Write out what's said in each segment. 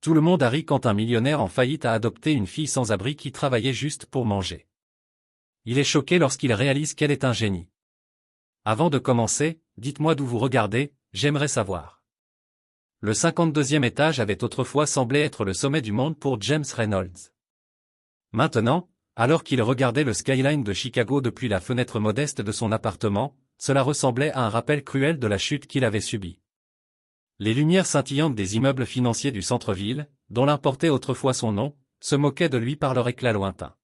Tout le monde a ri quand un millionnaire en faillite a adopté une fille sans abri qui travaillait juste pour manger. Il est choqué lorsqu'il réalise qu'elle est un génie. Avant de commencer, dites-moi d'où vous regardez, j'aimerais savoir. Le 52e étage avait autrefois semblé être le sommet du monde pour James Reynolds. Maintenant, alors qu'il regardait le skyline de Chicago depuis la fenêtre modeste de son appartement, cela ressemblait à un rappel cruel de la chute qu'il avait subie. Les lumières scintillantes des immeubles financiers du centre-ville, dont l'un portait autrefois son nom, se moquaient de lui par leur éclat lointain.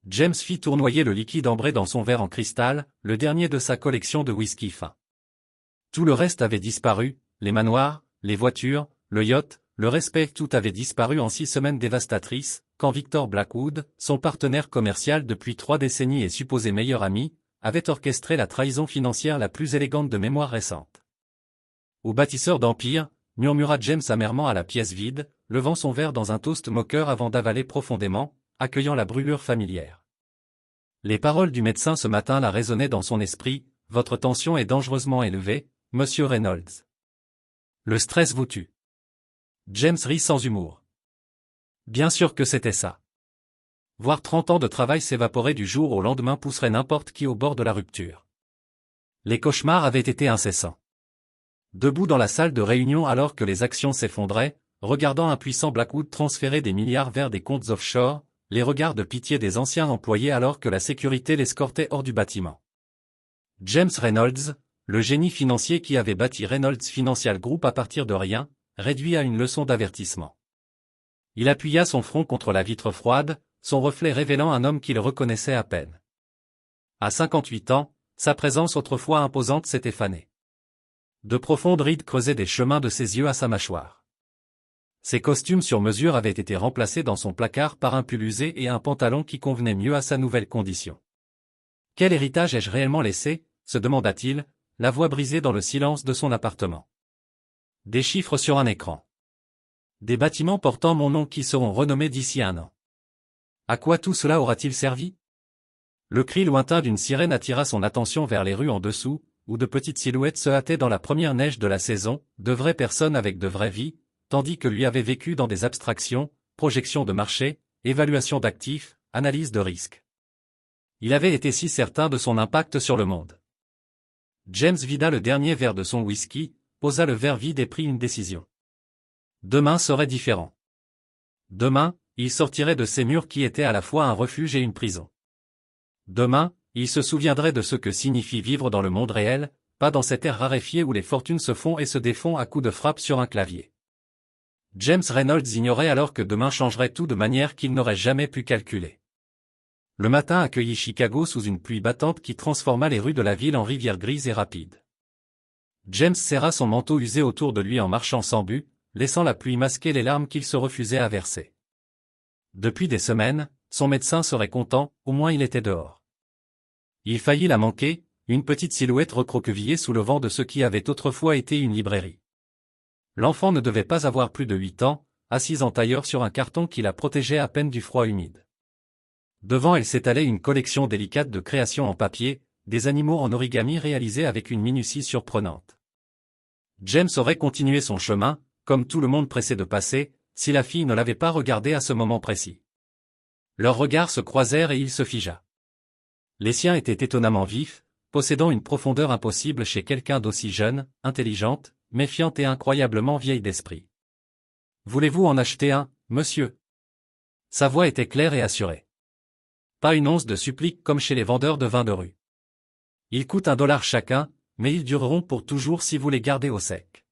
James fit tournoyer le liquide ambré dans son verre en cristal, le dernier de sa collection de whisky fin. Tout le reste avait disparu, les manoirs, les voitures, le yacht, le respect, tout avait disparu en 6 semaines dévastatrices, quand Victor Blackwood, son partenaire commercial depuis 3 décennies et supposé meilleur ami, avait orchestré la trahison financière la plus élégante de mémoire récente. Au bâtisseur d'empire, murmura James amèrement à la pièce vide, levant son verre dans un toast moqueur avant d'avaler profondément, accueillant la brûlure familière. Les paroles du médecin ce matin-là résonnaient dans son esprit, « Votre tension est dangereusement élevée, monsieur Reynolds. Le stress vous tue. » James rit sans humour. Bien sûr que c'était ça. Voir 30 ans de travail s'évaporer du jour au lendemain pousserait n'importe qui au bord de la rupture. Les cauchemars avaient été incessants. Debout dans la salle de réunion alors que les actions s'effondraient, regardant un puissant Blackwood transférer des milliards vers des comptes offshore, les regards de pitié des anciens employés alors que la sécurité l'escortait hors du bâtiment. James Reynolds, le génie financier qui avait bâti Reynolds Financial Group à partir de rien, réduit à une leçon d'avertissement. Il appuya son front contre la vitre froide, son reflet révélant un homme qu'il reconnaissait à peine. À 58 ans, sa présence autrefois imposante s'était fanée. De profondes rides creusaient des chemins de ses yeux à sa mâchoire. Ses costumes sur mesure avaient été remplacés dans son placard par un pull usé et un pantalon qui convenait mieux à sa nouvelle condition. « Quel héritage ai-je réellement laissé ?» se demanda-t-il, la voix brisée dans le silence de son appartement. Des chiffres sur un écran. Des bâtiments portant mon nom qui seront renommés d'ici 1 an. À quoi tout cela aura-t-il servi? Le cri lointain d'une sirène attira son attention vers les rues en dessous, où de petites silhouettes se hâtaient dans la première neige de la saison, de vraies personnes avec de vraies vies, tandis que lui avait vécu dans des abstractions, projections de marché, évaluation d'actifs, analyse de risques. Il avait été si certain de son impact sur le monde. James vida le dernier verre de son whisky, posa le verre vide et prit une décision. Demain serait différent. Demain, il sortirait de ces murs qui étaient à la fois un refuge et une prison. Demain, il se souviendrait de ce que signifie vivre dans le monde réel, pas dans cette ère raréfiée où les fortunes se font et se défont à coups de frappe sur un clavier. James Reynolds ignorait alors que demain changerait tout de manière qu'il n'aurait jamais pu calculer. Le matin accueillit Chicago sous une pluie battante qui transforma les rues de la ville en rivière grise et rapide. James serra son manteau usé autour de lui en marchant sans but, laissant la pluie masquer les larmes qu'il se refusait à verser. Depuis des semaines, son médecin serait content, au moins il était dehors. Il faillit la manquer, une petite silhouette recroquevillée sous le vent de ce qui avait autrefois été une librairie. L'enfant ne devait pas avoir plus de 8 ans, assise en tailleur sur un carton qui la protégeait à peine du froid humide. Devant elle s'étalait une collection délicate de créations en papier, des animaux en origami réalisés avec une minutie surprenante. James aurait continué son chemin, comme tout le monde pressé de passer, si la fille ne l'avait pas regardé à ce moment précis. Leurs regards se croisèrent et il se figea. Les siens étaient étonnamment vifs, possédant une profondeur impossible chez quelqu'un d'aussi jeune, intelligente, méfiante et incroyablement vieille d'esprit. « Voulez-vous en acheter un, monsieur ?» Sa voix était claire et assurée. Pas une once de supplique comme chez les vendeurs de vin de rue. Ils coûtent $1 chacun, mais ils dureront pour toujours si vous les gardez au sec.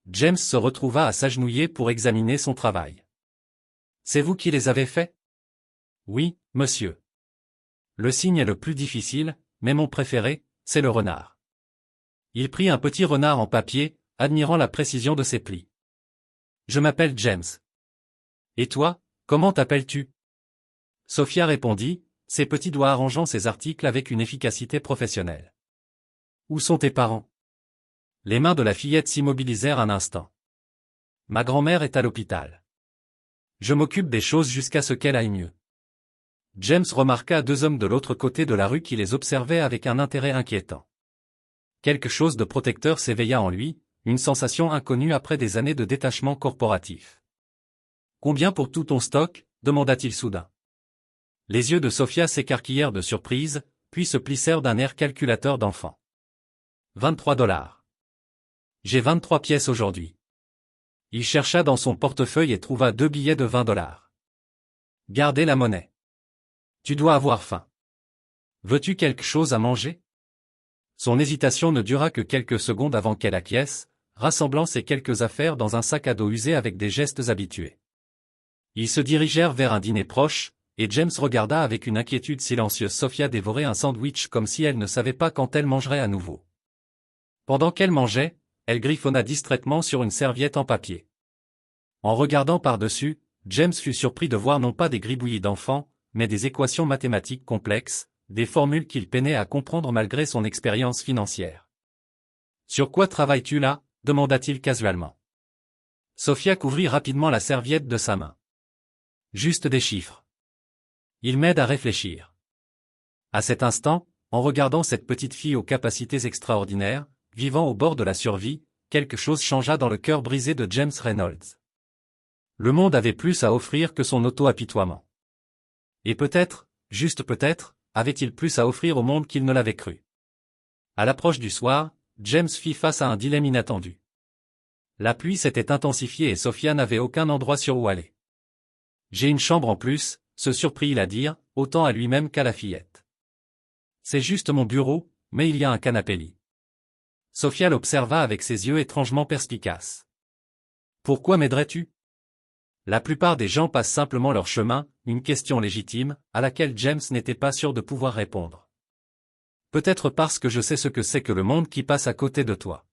James se retrouva à s'agenouiller pour examiner son travail. « C'est vous qui les avez faits ? » ?»« Oui, monsieur. Le signe est le plus difficile, mais mon préféré, c'est le renard. » Il prit un petit renard en papier, admirant la précision de ses plis. « Je m'appelle James. »« Et toi, comment t'appelles-tu » Sophia répondit, ses petits doigts arrangeant ses articles avec une efficacité professionnelle. « Où sont tes parents » Les mains de la fillette s'immobilisèrent un instant. « Ma grand-mère est à l'hôpital. Je m'occupe des choses jusqu'à ce qu'elle aille mieux. » James remarqua 2 hommes de l'autre côté de la rue qui les observaient avec un intérêt inquiétant. Quelque chose de protecteur s'éveilla en lui, une sensation inconnue après des années de détachement corporatif. Combien pour tout ton stock? Demanda-t-il soudain. Les yeux de Sophia s'écarquillèrent de surprise, puis se plissèrent d'un air calculateur d'enfant. 23 $. J'ai 23 pièces aujourd'hui. Il chercha dans son portefeuille et trouva 2 billets de 20 $. Gardez la monnaie. Tu dois avoir faim. Veux-tu quelque chose à manger? Son hésitation ne dura que quelques secondes avant qu'elle acquiesce, rassemblant ses quelques affaires dans un sac à dos usé avec des gestes habitués. Ils se dirigèrent vers un dîner proche, et James regarda avec une inquiétude silencieuse Sophia dévorer un sandwich comme si elle ne savait pas quand elle mangerait à nouveau. Pendant qu'elle mangeait, elle griffonna distraitement sur une serviette en papier. En regardant par-dessus, James fut surpris de voir non pas des gribouillis d'enfants, mais des équations mathématiques complexes, des formules qu'il peinait à comprendre malgré son expérience financière. « Sur quoi travailles-tu là » demanda-t-il casualement. Sophia couvrit rapidement la serviette de sa main. « Juste des chiffres. Ils m'aident à réfléchir. » À cet instant, en regardant cette petite fille aux capacités extraordinaires, vivant au bord de la survie, quelque chose changea dans le cœur brisé de James Reynolds. Le monde avait plus à offrir que son auto-apitoiement. Et peut-être, juste peut-être, avait-il plus à offrir au monde qu'il ne l'avait cru. À l'approche du soir, James fit face à un dilemme inattendu. La pluie s'était intensifiée et Sophia n'avait aucun endroit sur où aller. « J'ai une chambre en plus », se surprit-il à dire, autant à lui-même qu'à la fillette. « C'est juste mon bureau, mais il y a un canapé-lit. » Sophia l'observa avec ses yeux étrangement perspicaces. « Pourquoi m'aiderais-tu ? » La plupart des gens passent simplement leur chemin, une question légitime, à laquelle James n'était pas sûr de pouvoir répondre. Peut-être parce que je sais ce que c'est que le monde qui passe à côté de toi.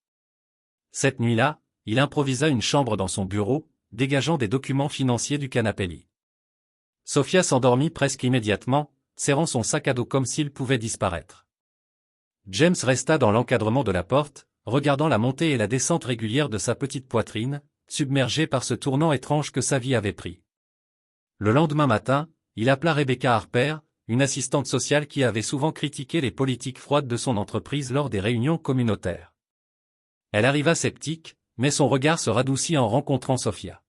Cette nuit-là, il improvisa une chambre dans son bureau, dégageant des documents financiers du canapé-lit. Sophia s'endormit presque immédiatement, serrant son sac à dos comme s'il pouvait disparaître. James resta dans l'encadrement de la porte, regardant la montée et la descente régulière de sa petite poitrine, submergé par ce tournant étrange que sa vie avait pris. Le lendemain matin, il appela Rebecca Harper, une assistante sociale qui avait souvent critiqué les politiques froides de son entreprise lors des réunions communautaires. Elle arriva sceptique, mais son regard se radoucit en rencontrant Sophia.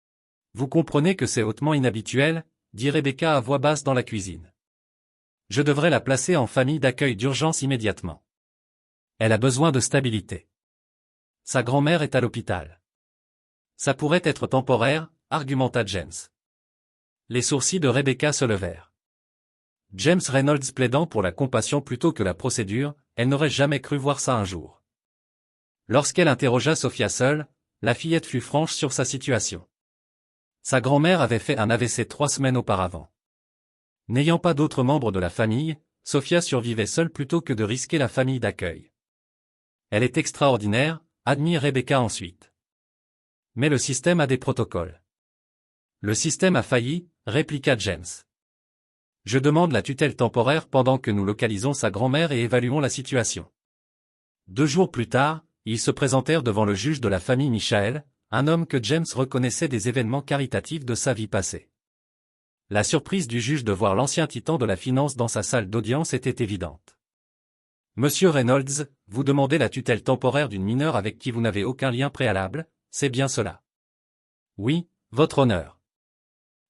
« Vous comprenez que c'est hautement inhabituel » dit Rebecca à voix basse dans la cuisine. « Je devrais la placer en famille d'accueil d'urgence immédiatement. Elle a besoin de stabilité. Sa grand-mère est à l'hôpital. » Ça pourrait être temporaire, argumenta James. Les sourcils de Rebecca se levèrent. James Reynolds plaidant pour la compassion plutôt que la procédure, elle n'aurait jamais cru voir ça un jour. Lorsqu'elle interrogea Sophia seule, la fillette fut franche sur sa situation. Sa grand-mère avait fait un AVC 3 semaines auparavant. N'ayant pas d'autres membres de la famille, Sophia survivait seule plutôt que de risquer la famille d'accueil. Elle est extraordinaire, admit Rebecca ensuite. Mais le système a des protocoles. Le système a failli, répliqua James. Je demande la tutelle temporaire pendant que nous localisons sa grand-mère et évaluons la situation. 2 jours plus tard, ils se présentèrent devant le juge de la famille Michael, un homme que James reconnaissait des événements caritatifs de sa vie passée. La surprise du juge de voir l'ancien titan de la finance dans sa salle d'audience était évidente. Monsieur Reynolds, vous demandez la tutelle temporaire d'une mineure avec qui vous n'avez aucun lien préalable, c'est bien cela. Oui, votre honneur.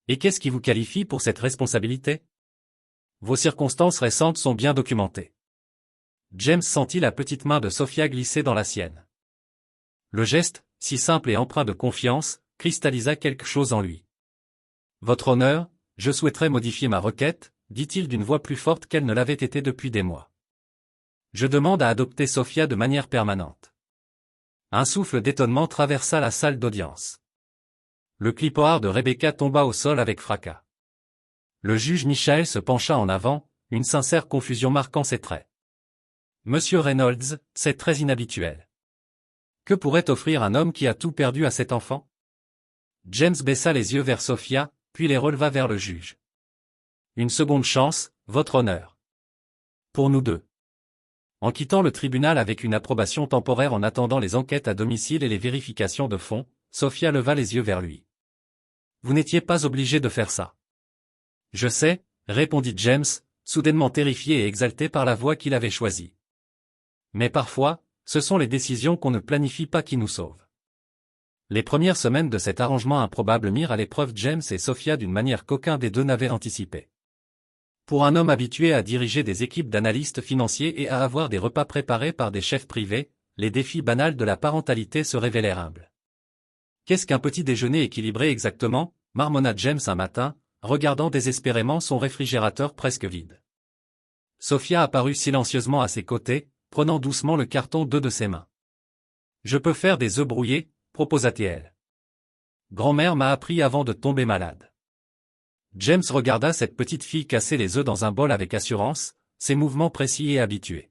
Et qu'est-ce qui vous qualifie pour cette responsabilité? Vos circonstances récentes sont bien documentées. James sentit la petite main de Sophia glisser dans la sienne. Le geste, si simple et empreint de confiance, cristallisa quelque chose en lui. Votre honneur, je souhaiterais modifier ma requête, dit-il d'une voix plus forte qu'elle ne l'avait été depuis des mois. Je demande à adopter Sophia de manière permanente. Un souffle d'étonnement traversa la salle d'audience. Le clipboard de Rebecca tomba au sol avec fracas. Le juge Michael se pencha en avant, une sincère confusion marquant ses traits. Monsieur Reynolds, c'est très inhabituel. Que pourrait offrir un homme qui a tout perdu à cet enfant? James baissa les yeux vers Sophia, puis les releva vers le juge. Une seconde chance, votre honneur. Pour nous deux. En quittant le tribunal avec une approbation temporaire en attendant les enquêtes à domicile et les vérifications de fond, Sophia leva les yeux vers lui. Vous n'étiez pas obligé de faire ça. Je sais, répondit James, soudainement terrifié et exalté par la voie qu'il avait choisie. Mais parfois, ce sont les décisions qu'on ne planifie pas qui nous sauvent. Les premières semaines de cet arrangement improbable mirent à l'épreuve James et Sophia d'une manière qu'aucun des deux n'avait anticipée. Pour un homme habitué à diriger des équipes d'analystes financiers et à avoir des repas préparés par des chefs privés, les défis banals de la parentalité se révélèrent humbles. Qu'est-ce qu'un petit déjeuner équilibré exactement, marmonna James un matin, regardant désespérément son réfrigérateur presque vide. Sophia apparut silencieusement à ses côtés, prenant doucement le carton d'œufs de ses mains. « Je peux faire des œufs brouillés », proposa-t-elle. « Grand-mère m'a appris avant de tomber malade. » James regarda cette petite fille casser les œufs dans un bol avec assurance, ses mouvements précis et habitués.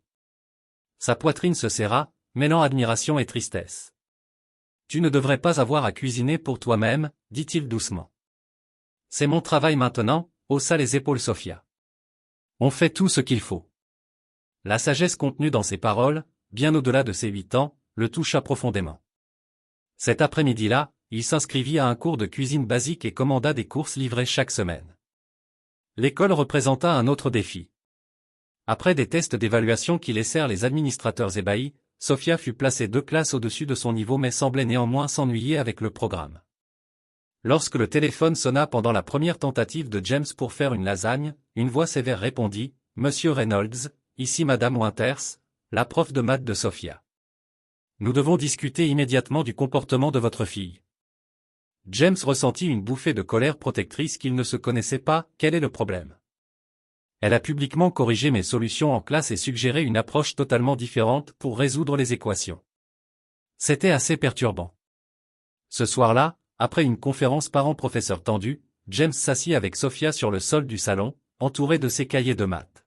Sa poitrine se serra, mêlant admiration et tristesse. « Tu ne devrais pas avoir à cuisiner pour toi-même, dit-il doucement. « C'est mon travail maintenant, haussa les épaules Sophia. On fait tout ce qu'il faut. » La sagesse contenue dans ses paroles, bien au-delà de ses 8 ans, le toucha profondément. Cet après-midi-là, il s'inscrivit à un cours de cuisine basique et commanda des courses livrées chaque semaine. L'école représenta un autre défi. Après des tests d'évaluation qui laissèrent les administrateurs ébahis, Sophia fut placée 2 classes au-dessus de son niveau mais semblait néanmoins s'ennuyer avec le programme. Lorsque le téléphone sonna pendant la première tentative de James pour faire une lasagne, une voix sévère répondit « Monsieur Reynolds, ici Madame Winters, la prof de maths de Sophia. Nous devons discuter immédiatement du comportement de votre fille. » James ressentit une bouffée de colère protectrice qu'il ne se connaissait pas. Quel est le problème? Elle a publiquement corrigé mes solutions en classe et suggéré une approche totalement différente pour résoudre les équations. C'était assez perturbant. Ce soir-là, après une conférence parents-professeurs tendue, James s'assit avec Sophia sur le sol du salon, entouré de ses cahiers de maths.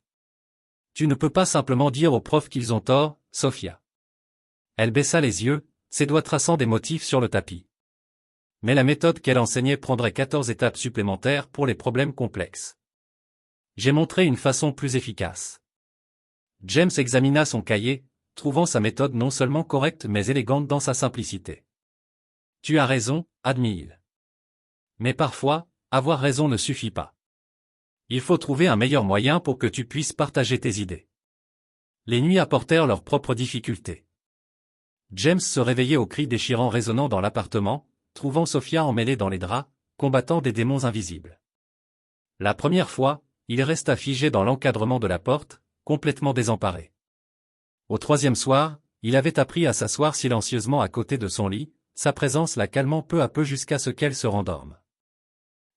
« Tu ne peux pas simplement dire aux profs qu'ils ont tort, Sophia. » Elle baissa les yeux, ses doigts traçant des motifs sur le tapis. Mais la méthode qu'elle enseignait prendrait 14 étapes supplémentaires pour les problèmes complexes. J'ai montré une façon plus efficace. James examina son cahier, trouvant sa méthode non seulement correcte mais élégante dans sa simplicité. Tu as raison, admit-il. Mais parfois, avoir raison ne suffit pas. Il faut trouver un meilleur moyen pour que tu puisses partager tes idées. Les nuits apportèrent leurs propres difficultés. James se réveillait aux cris déchirants résonnant dans l'appartement, trouvant Sophia emmêlée dans les draps, combattant des démons invisibles. La première fois, il resta figé dans l'encadrement de la porte, complètement désemparé. Au 3e soir, il avait appris à s'asseoir silencieusement à côté de son lit, sa présence la calmant peu à peu jusqu'à ce qu'elle se rendorme.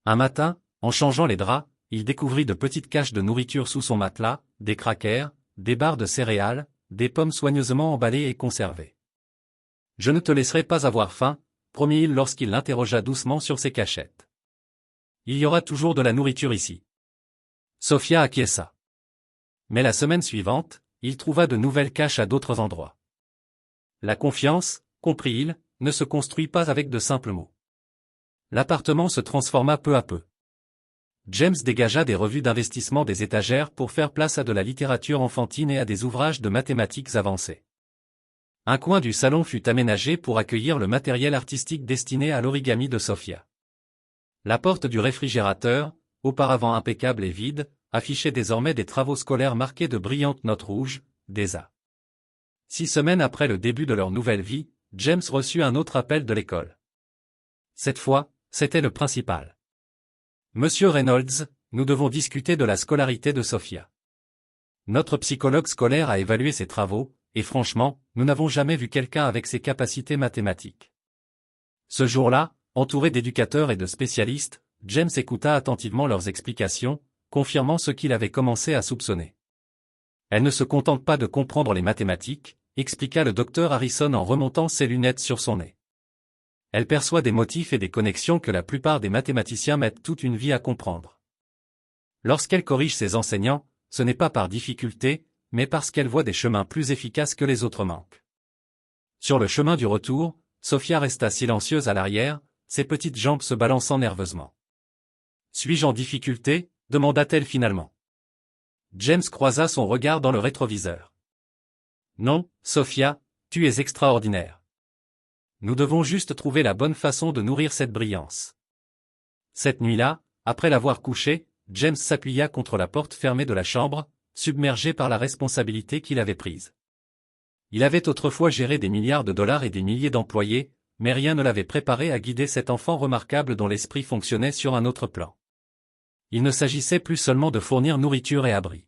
Un matin, en changeant les draps, il découvrit de petites caches de nourriture sous son matelas, des crackers, des barres de céréales, des pommes soigneusement emballées et conservées. « Je ne te laisserai pas avoir faim, » promit-il lorsqu'il l'interrogea doucement sur ses cachettes. « Il y aura toujours de la nourriture ici. » Sophia acquiesça. Mais la semaine suivante, il trouva de nouvelles caches à d'autres endroits. La confiance, comprit-il, ne se construit pas avec de simples mots. L'appartement se transforma peu à peu. James dégagea des revues d'investissement des étagères pour faire place à de la littérature enfantine et à des ouvrages de mathématiques avancées. Un coin du salon fut aménagé pour accueillir le matériel artistique destiné à l'origami de Sophia. La porte du réfrigérateur, auparavant impeccable et vide, affichait désormais des travaux scolaires marqués de brillantes notes rouges, des A. 6 semaines après le début de leur nouvelle vie, James reçut un autre appel de l'école. Cette fois, c'était le principal. « Monsieur Reynolds, nous devons discuter de la scolarité de Sophia. Notre psychologue scolaire a évalué ses travaux, et franchement, nous n'avons jamais vu quelqu'un avec ses capacités mathématiques. » Ce jour-là, entouré d'éducateurs et de spécialistes, James écouta attentivement leurs explications, confirmant ce qu'il avait commencé à soupçonner. « Elle ne se contente pas de comprendre les mathématiques, » expliqua le docteur Harrison en remontant ses lunettes sur son nez. « Elle perçoit des motifs et des connexions que la plupart des mathématiciens mettent toute une vie à comprendre. Lorsqu'elle corrige ses enseignants, ce n'est pas par difficulté, mais parce qu'elle voit des chemins plus efficaces que les autres manquent. » Sur le chemin du retour, Sophia resta silencieuse à l'arrière, ses petites jambes se balançant nerveusement. « Suis-je en difficulté ?» demanda-t-elle finalement. James croisa son regard dans le rétroviseur. « Non, Sophia, tu es extraordinaire. Nous devons juste trouver la bonne façon de nourrir cette brillance. » Cette nuit-là, après l'avoir couchée, James s'appuya contre la porte fermée de la chambre, submergé par la responsabilité qu'il avait prise. Il avait autrefois géré des milliards de dollars et des milliers d'employés, mais rien ne l'avait préparé à guider cet enfant remarquable dont l'esprit fonctionnait sur un autre plan. Il ne s'agissait plus seulement de fournir nourriture et abri.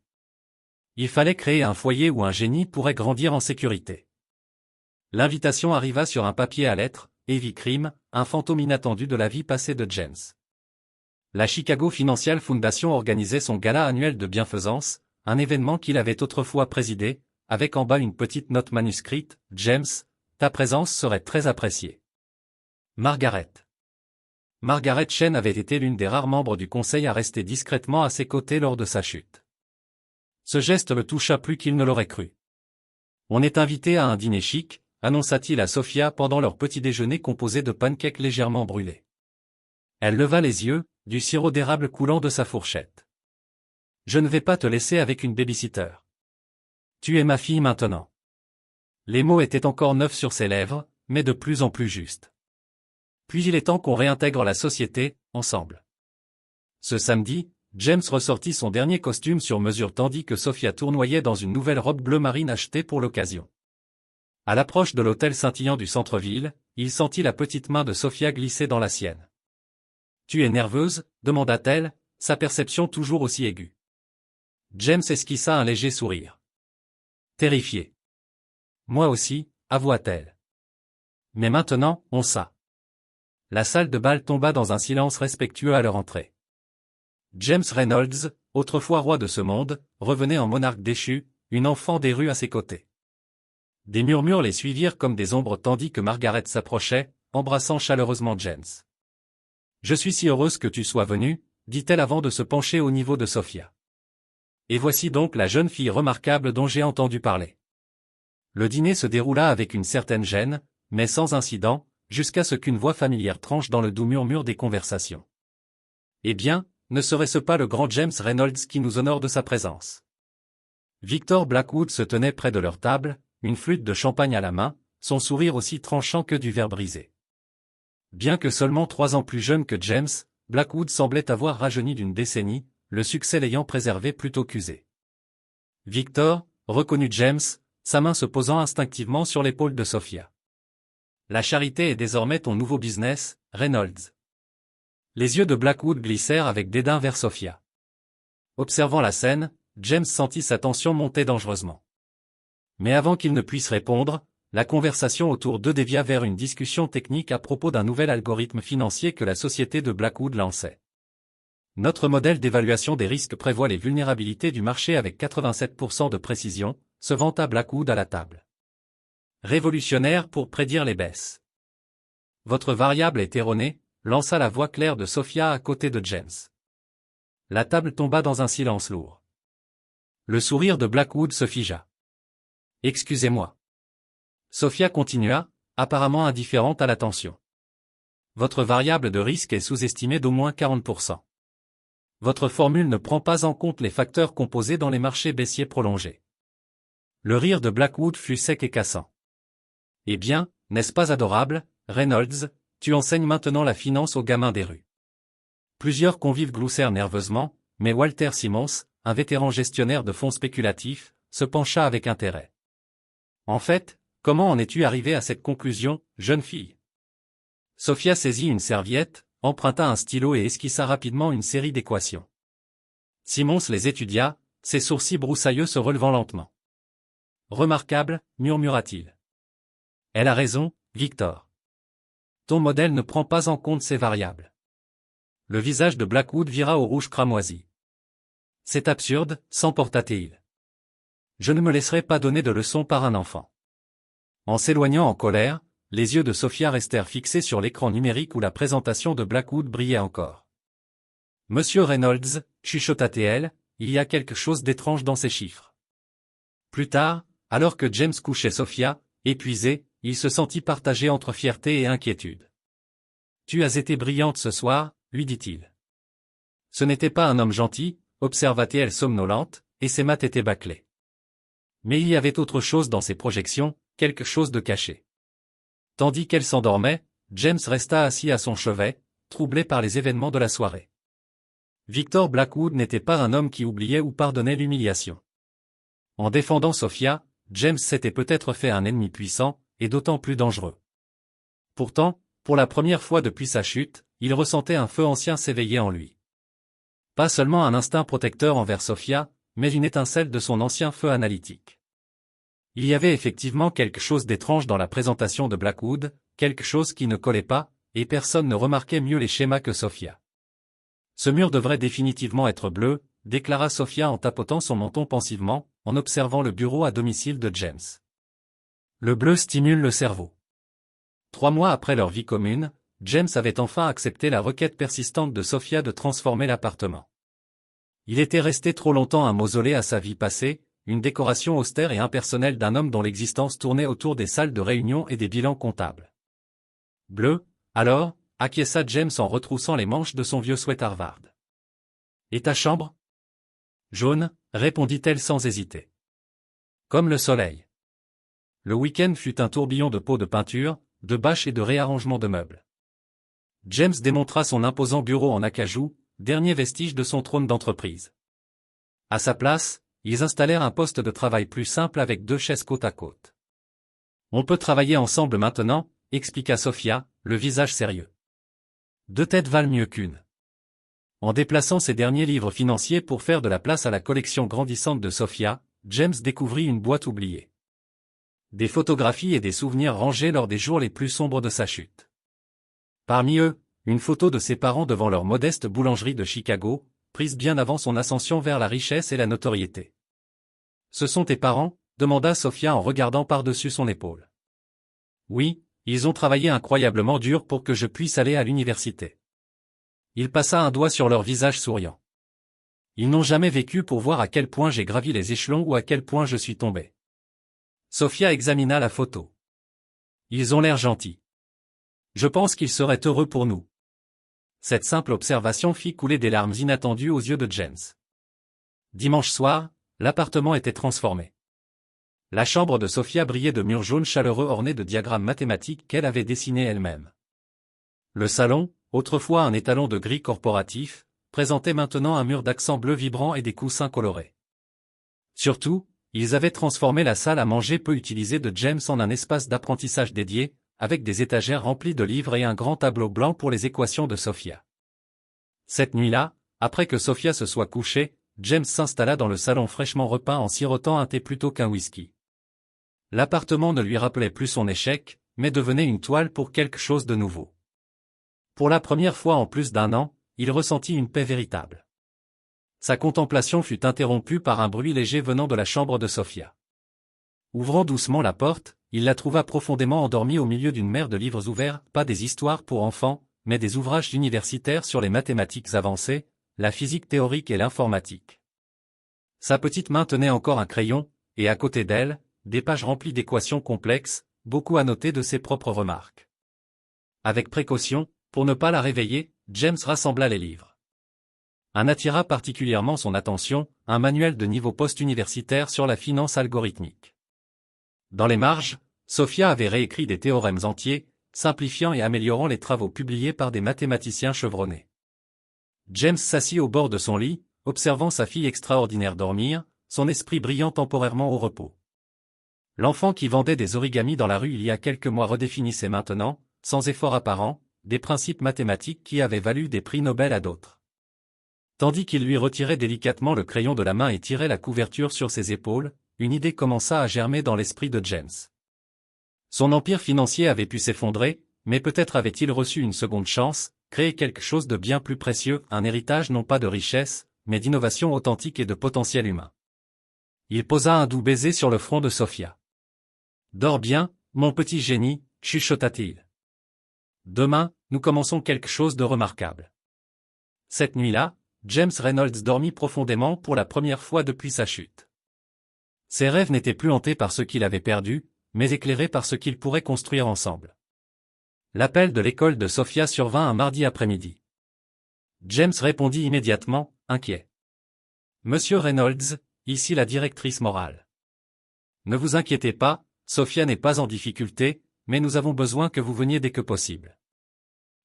Il fallait créer un foyer où un génie pourrait grandir en sécurité. L'invitation arriva sur un papier à lettres, Heavy Cream, un fantôme inattendu de la vie passée de James. La Chicago Financial Foundation organisait son gala annuel de bienfaisance, un événement qu'il avait autrefois présidé, avec en bas une petite note manuscrite, « James, ta présence serait très appréciée. Margaret. » Margaret Chen avait été l'une des rares membres du conseil à rester discrètement à ses côtés lors de sa chute. Ce geste le toucha plus qu'il ne l'aurait cru. « On est invité à un dîner chic », annonça-t-il à Sophia pendant leur petit déjeuner composé de pancakes légèrement brûlés. Elle leva les yeux, du sirop d'érable coulant de sa fourchette. « Je ne vais pas te laisser avec une babysitter. Tu es ma fille maintenant. » Les mots étaient encore neufs sur ses lèvres, mais de plus en plus justes. « Puis il est temps qu'on réintègre la société, ensemble. » Ce samedi, James ressortit son dernier costume sur mesure tandis que Sophia tournoyait dans une nouvelle robe bleu marine achetée pour l'occasion. À l'approche de l'hôtel scintillant du centre-ville, il sentit la petite main de Sophia glisser dans la sienne. « Tu es nerveuse ?» demanda-t-elle, sa perception toujours aussi aiguë. James esquissa un léger sourire. Terrifié. « Moi aussi », avoua-t-elle. « Mais maintenant, on s'a. » La salle de bal tomba dans un silence respectueux à leur entrée. James Reynolds, autrefois roi de ce monde, revenait en monarque déchu, une enfant des rues à ses côtés. Des murmures les suivirent comme des ombres tandis que Margaret s'approchait, embrassant chaleureusement James. « Je suis si heureuse que tu sois venu, » dit-elle avant de se pencher au niveau de Sophia. « Et voici donc la jeune fille remarquable dont j'ai entendu parler. » Le dîner se déroula avec une certaine gêne, mais sans incident, jusqu'à ce qu'une voix familière tranche dans le doux murmure des conversations. « Eh bien, ne serait-ce pas le grand James Reynolds qui nous honore de sa présence ?» Victor Blackwood se tenait près de leur table, une flûte de champagne à la main, son sourire aussi tranchant que du verre brisé. Bien que seulement 3 ans plus jeune que James, Blackwood semblait avoir rajeuni d'une décennie, le succès l'ayant préservé plutôt qu'usé. « Victor », reconnut James, sa main se posant instinctivement sur l'épaule de Sophia. « La charité est désormais ton nouveau business, Reynolds. » Les yeux de Blackwood glissèrent avec dédain vers Sophia. Observant la scène, James sentit sa tension monter dangereusement. Mais avant qu'il ne puisse répondre, la conversation autour d'eux dévia vers une discussion technique à propos d'un nouvel algorithme financier que la société de Blackwood lançait. Notre modèle d'évaluation des risques prévoit les vulnérabilités du marché avec 87% de précision, se vanta Blackwood à la table. Révolutionnaire pour prédire les baisses. Votre variable est erronée, lança la voix claire de Sophia à côté de James. La table tomba dans un silence lourd. Le sourire de Blackwood se figea. « Excusez-moi. » Sophia continua, apparemment indifférente à la tension. « Votre variable de risque est sous-estimée d'au moins 40%. Votre formule ne prend pas en compte les facteurs composés dans les marchés baissiers prolongés. » Le rire de Blackwood fut sec et cassant. « Eh bien, n'est-ce pas adorable, Reynolds, tu enseignes maintenant la finance aux gamins des rues. » Plusieurs convives gloussèrent nerveusement, mais Walter Simmons, un vétéran gestionnaire de fonds spéculatifs, se pencha avec intérêt. « En fait, comment en es-tu arrivé à cette conclusion, jeune fille ?» Sophia saisit une serviette, emprunta un stylo et esquissa rapidement une série d'équations. Simmons les étudia, ses sourcils broussailleux se relevant lentement. « Remarquable, murmura-t-il. Elle a raison, Victor. Ton modèle ne prend pas en compte ces variables. » Le visage de Blackwood vira au rouge cramoisi. « C'est absurde, s'emporta-t-il. Je ne me laisserai pas donner de leçons par un enfant. » En s'éloignant en colère, les yeux de Sophia restèrent fixés sur l'écran numérique où la présentation de Blackwood brillait encore. « Monsieur Reynolds, chuchota-t-elle, il y a quelque chose d'étrange dans ces chiffres. » Plus tard, alors que James couchait Sophia, épuisé, il se sentit partagé entre fierté et inquiétude. « Tu as été brillante ce soir, » lui dit-il. Ce n'était pas un homme gentil, observa-t-elle somnolente, et ses maths étaient bâclées. Mais il y avait autre chose dans ses projections, quelque chose de caché. Tandis qu'elle s'endormait, James resta assis à son chevet, troublé par les événements de la soirée. Victor Blackwood n'était pas un homme qui oubliait ou pardonnait l'humiliation. En défendant Sophia, James s'était peut-être fait un ennemi puissant, et d'autant plus dangereux. Pourtant, pour la première fois depuis sa chute, il ressentait un feu ancien s'éveiller en lui. Pas seulement un instinct protecteur envers Sophia, mais une étincelle de son ancien feu analytique. Il y avait effectivement quelque chose d'étrange dans la présentation de Blackwood, quelque chose qui ne collait pas, et personne ne remarquait mieux les schémas que Sophia. Ce mur devrait définitivement être bleu, déclara Sophia en tapotant son menton pensivement, en observant le bureau à domicile de James. Le bleu stimule le cerveau. 3 mois après leur vie commune, James avait enfin accepté la requête persistante de Sophia de transformer l'appartement. Il était resté trop longtemps un mausolée à sa vie passée, une décoration austère et impersonnelle d'un homme dont l'existence tournait autour des salles de réunion et des bilans comptables. Bleu, alors, acquiesça James en retroussant les manches de son vieux sweat Harvard. Et ta chambre? Jaune, répondit-elle sans hésiter. Comme le soleil. Le week-end fut un tourbillon de pots de peinture, de bâches et de réarrangement de meubles. James démontra son imposant bureau en acajou, dernier vestige de son trône d'entreprise. À sa place, ils installèrent un poste de travail plus simple avec 2 chaises côte à côte. On peut travailler ensemble maintenant, expliqua Sophia, le visage sérieux. 2 têtes valent mieux qu'une. En déplaçant ses derniers livres financiers pour faire de la place à la collection grandissante de Sophia, James découvrit une boîte oubliée. Des photographies et des souvenirs rangés lors des jours les plus sombres de sa chute. Parmi eux, une photo de ses parents devant leur modeste boulangerie de Chicago, prise bien avant son ascension vers la richesse et la notoriété. « Ce sont tes parents ?» demanda Sophia en regardant par-dessus son épaule. « Oui, ils ont travaillé incroyablement dur pour que je puisse aller à l'université. » Il passa un doigt sur leur visage souriant. « Ils n'ont jamais vécu pour voir à quel point j'ai gravi les échelons ou à quel point je suis tombé. » Sophia examina la photo. « Ils ont l'air gentils. Je pense qu'ils seraient heureux pour nous. » Cette simple observation fit couler des larmes inattendues aux yeux de James. Dimanche soir, l'appartement était transformé. La chambre de Sophia brillait de murs jaunes chaleureux ornés de diagrammes mathématiques qu'elle avait dessinés elle-même. Le salon, autrefois un étalon de gris corporatif, présentait maintenant un mur d'accents bleus vibrants et des coussins colorés. Surtout, ils avaient transformé la salle à manger peu utilisée de James en un espace d'apprentissage dédié, avec des étagères remplies de livres et un grand tableau blanc pour les équations de Sophia. Cette nuit-là, après que Sophia se soit couchée, James s'installa dans le salon fraîchement repeint en sirotant un thé plutôt qu'un whisky. L'appartement ne lui rappelait plus son échec, mais devenait une toile pour quelque chose de nouveau. Pour la première fois en plus d'1 an, il ressentit une paix véritable. Sa contemplation fut interrompue par un bruit léger venant de la chambre de Sophia. Ouvrant doucement la porte, il la trouva profondément endormie au milieu d'une mer de livres ouverts, pas des histoires pour enfants, mais des ouvrages universitaires sur les mathématiques avancées, la physique théorique et l'informatique. Sa petite main tenait encore un crayon, et à côté d'elle, des pages remplies d'équations complexes, beaucoup à noter de ses propres remarques. Avec précaution, pour ne pas la réveiller, James rassembla les livres. Un attira particulièrement son attention, un manuel de niveau post-universitaire sur la finance algorithmique. Dans les marges, Sophia avait réécrit des théorèmes entiers, simplifiant et améliorant les travaux publiés par des mathématiciens chevronnés. James s'assit au bord de son lit, observant sa fille extraordinaire dormir, son esprit brillant temporairement au repos. L'enfant qui vendait des origamis dans la rue il y a quelques mois redéfinissait maintenant, sans effort apparent, des principes mathématiques qui avaient valu des prix Nobel à d'autres. Tandis qu'il lui retirait délicatement le crayon de la main et tirait la couverture sur ses épaules, une idée commença à germer dans l'esprit de James. Son empire financier avait pu s'effondrer, mais peut-être avait-il reçu une seconde chance, créer quelque chose de bien plus précieux, un héritage non pas de richesse, mais d'innovation authentique et de potentiel humain. Il posa un doux baiser sur le front de Sophia. « Dors bien, mon petit génie, chuchota-t-il. Demain, nous commençons quelque chose de remarquable. » Cette nuit-là, James Reynolds dormit profondément pour la première fois depuis sa chute. Ses rêves n'étaient plus hantés par ce qu'il avait perdu, mais éclairés par ce qu'ils pourraient construire ensemble. L'appel de l'école de Sophia survint un mardi après-midi. James répondit immédiatement, inquiet. « Monsieur Reynolds, ici la directrice morale. Ne vous inquiétez pas, Sophia n'est pas en difficulté, mais nous avons besoin que vous veniez dès que possible. »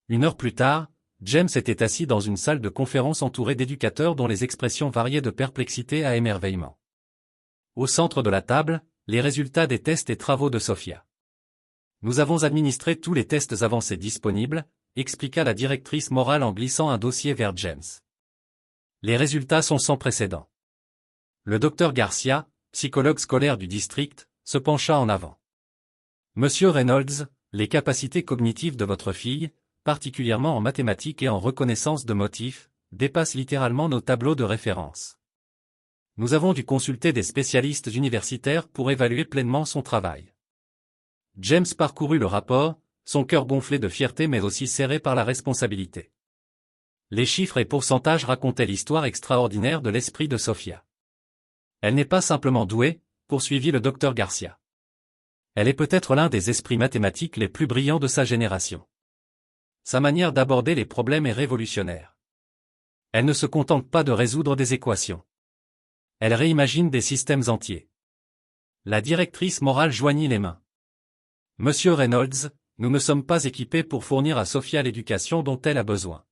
1 heure plus tard, James était assis dans une salle de conférence entouré d'éducateurs dont les expressions variaient de perplexité à émerveillement. Au centre de la table, les résultats des tests et travaux de Sophia. Nous avons administré tous les tests avancés disponibles, expliqua la directrice morale en glissant un dossier vers James. Les résultats sont sans précédent. Le docteur Garcia, psychologue scolaire du district, se pencha en avant. Monsieur Reynolds, les capacités cognitives de votre fille, particulièrement en mathématiques et en reconnaissance de motifs, dépassent littéralement nos tableaux de référence. Nous avons dû consulter des spécialistes universitaires pour évaluer pleinement son travail. James parcourut le rapport, son cœur gonflé de fierté mais aussi serré par la responsabilité. Les chiffres et pourcentages racontaient l'histoire extraordinaire de l'esprit de Sophia. Elle n'est pas simplement douée, poursuivit le docteur Garcia. Elle est peut-être l'un des esprits mathématiques les plus brillants de sa génération. Sa manière d'aborder les problèmes est révolutionnaire. Elle ne se contente pas de résoudre des équations. Elle réimagine des systèmes entiers. La directrice morale joignit les mains. Monsieur Reynolds, nous ne sommes pas équipés pour fournir à Sophia l'éducation dont elle a besoin.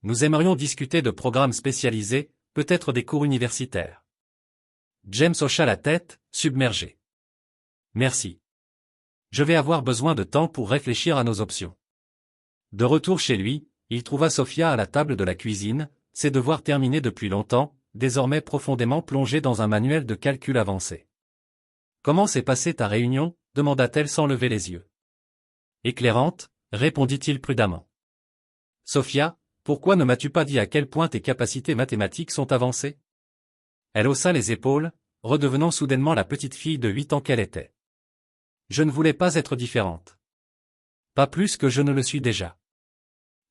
Nous aimerions discuter de programmes spécialisés, peut-être des cours universitaires. James hocha la tête, submergé. Merci. Je vais avoir besoin de temps pour réfléchir à nos options. De retour chez lui, il trouva Sophia à la table de la cuisine, ses devoirs terminés depuis longtemps, désormais profondément plongée dans un manuel de calcul avancé. Comment s'est passée ta réunion ? Demanda-t-elle sans lever les yeux. Éclairante, répondit-il prudemment. Sophia, pourquoi ne m'as-tu pas dit à quel point tes capacités mathématiques sont avancées ? Elle haussa les épaules, redevenant soudainement la petite fille de 8 ans qu'elle était. Je ne voulais pas être différente. Pas plus que je ne le suis déjà.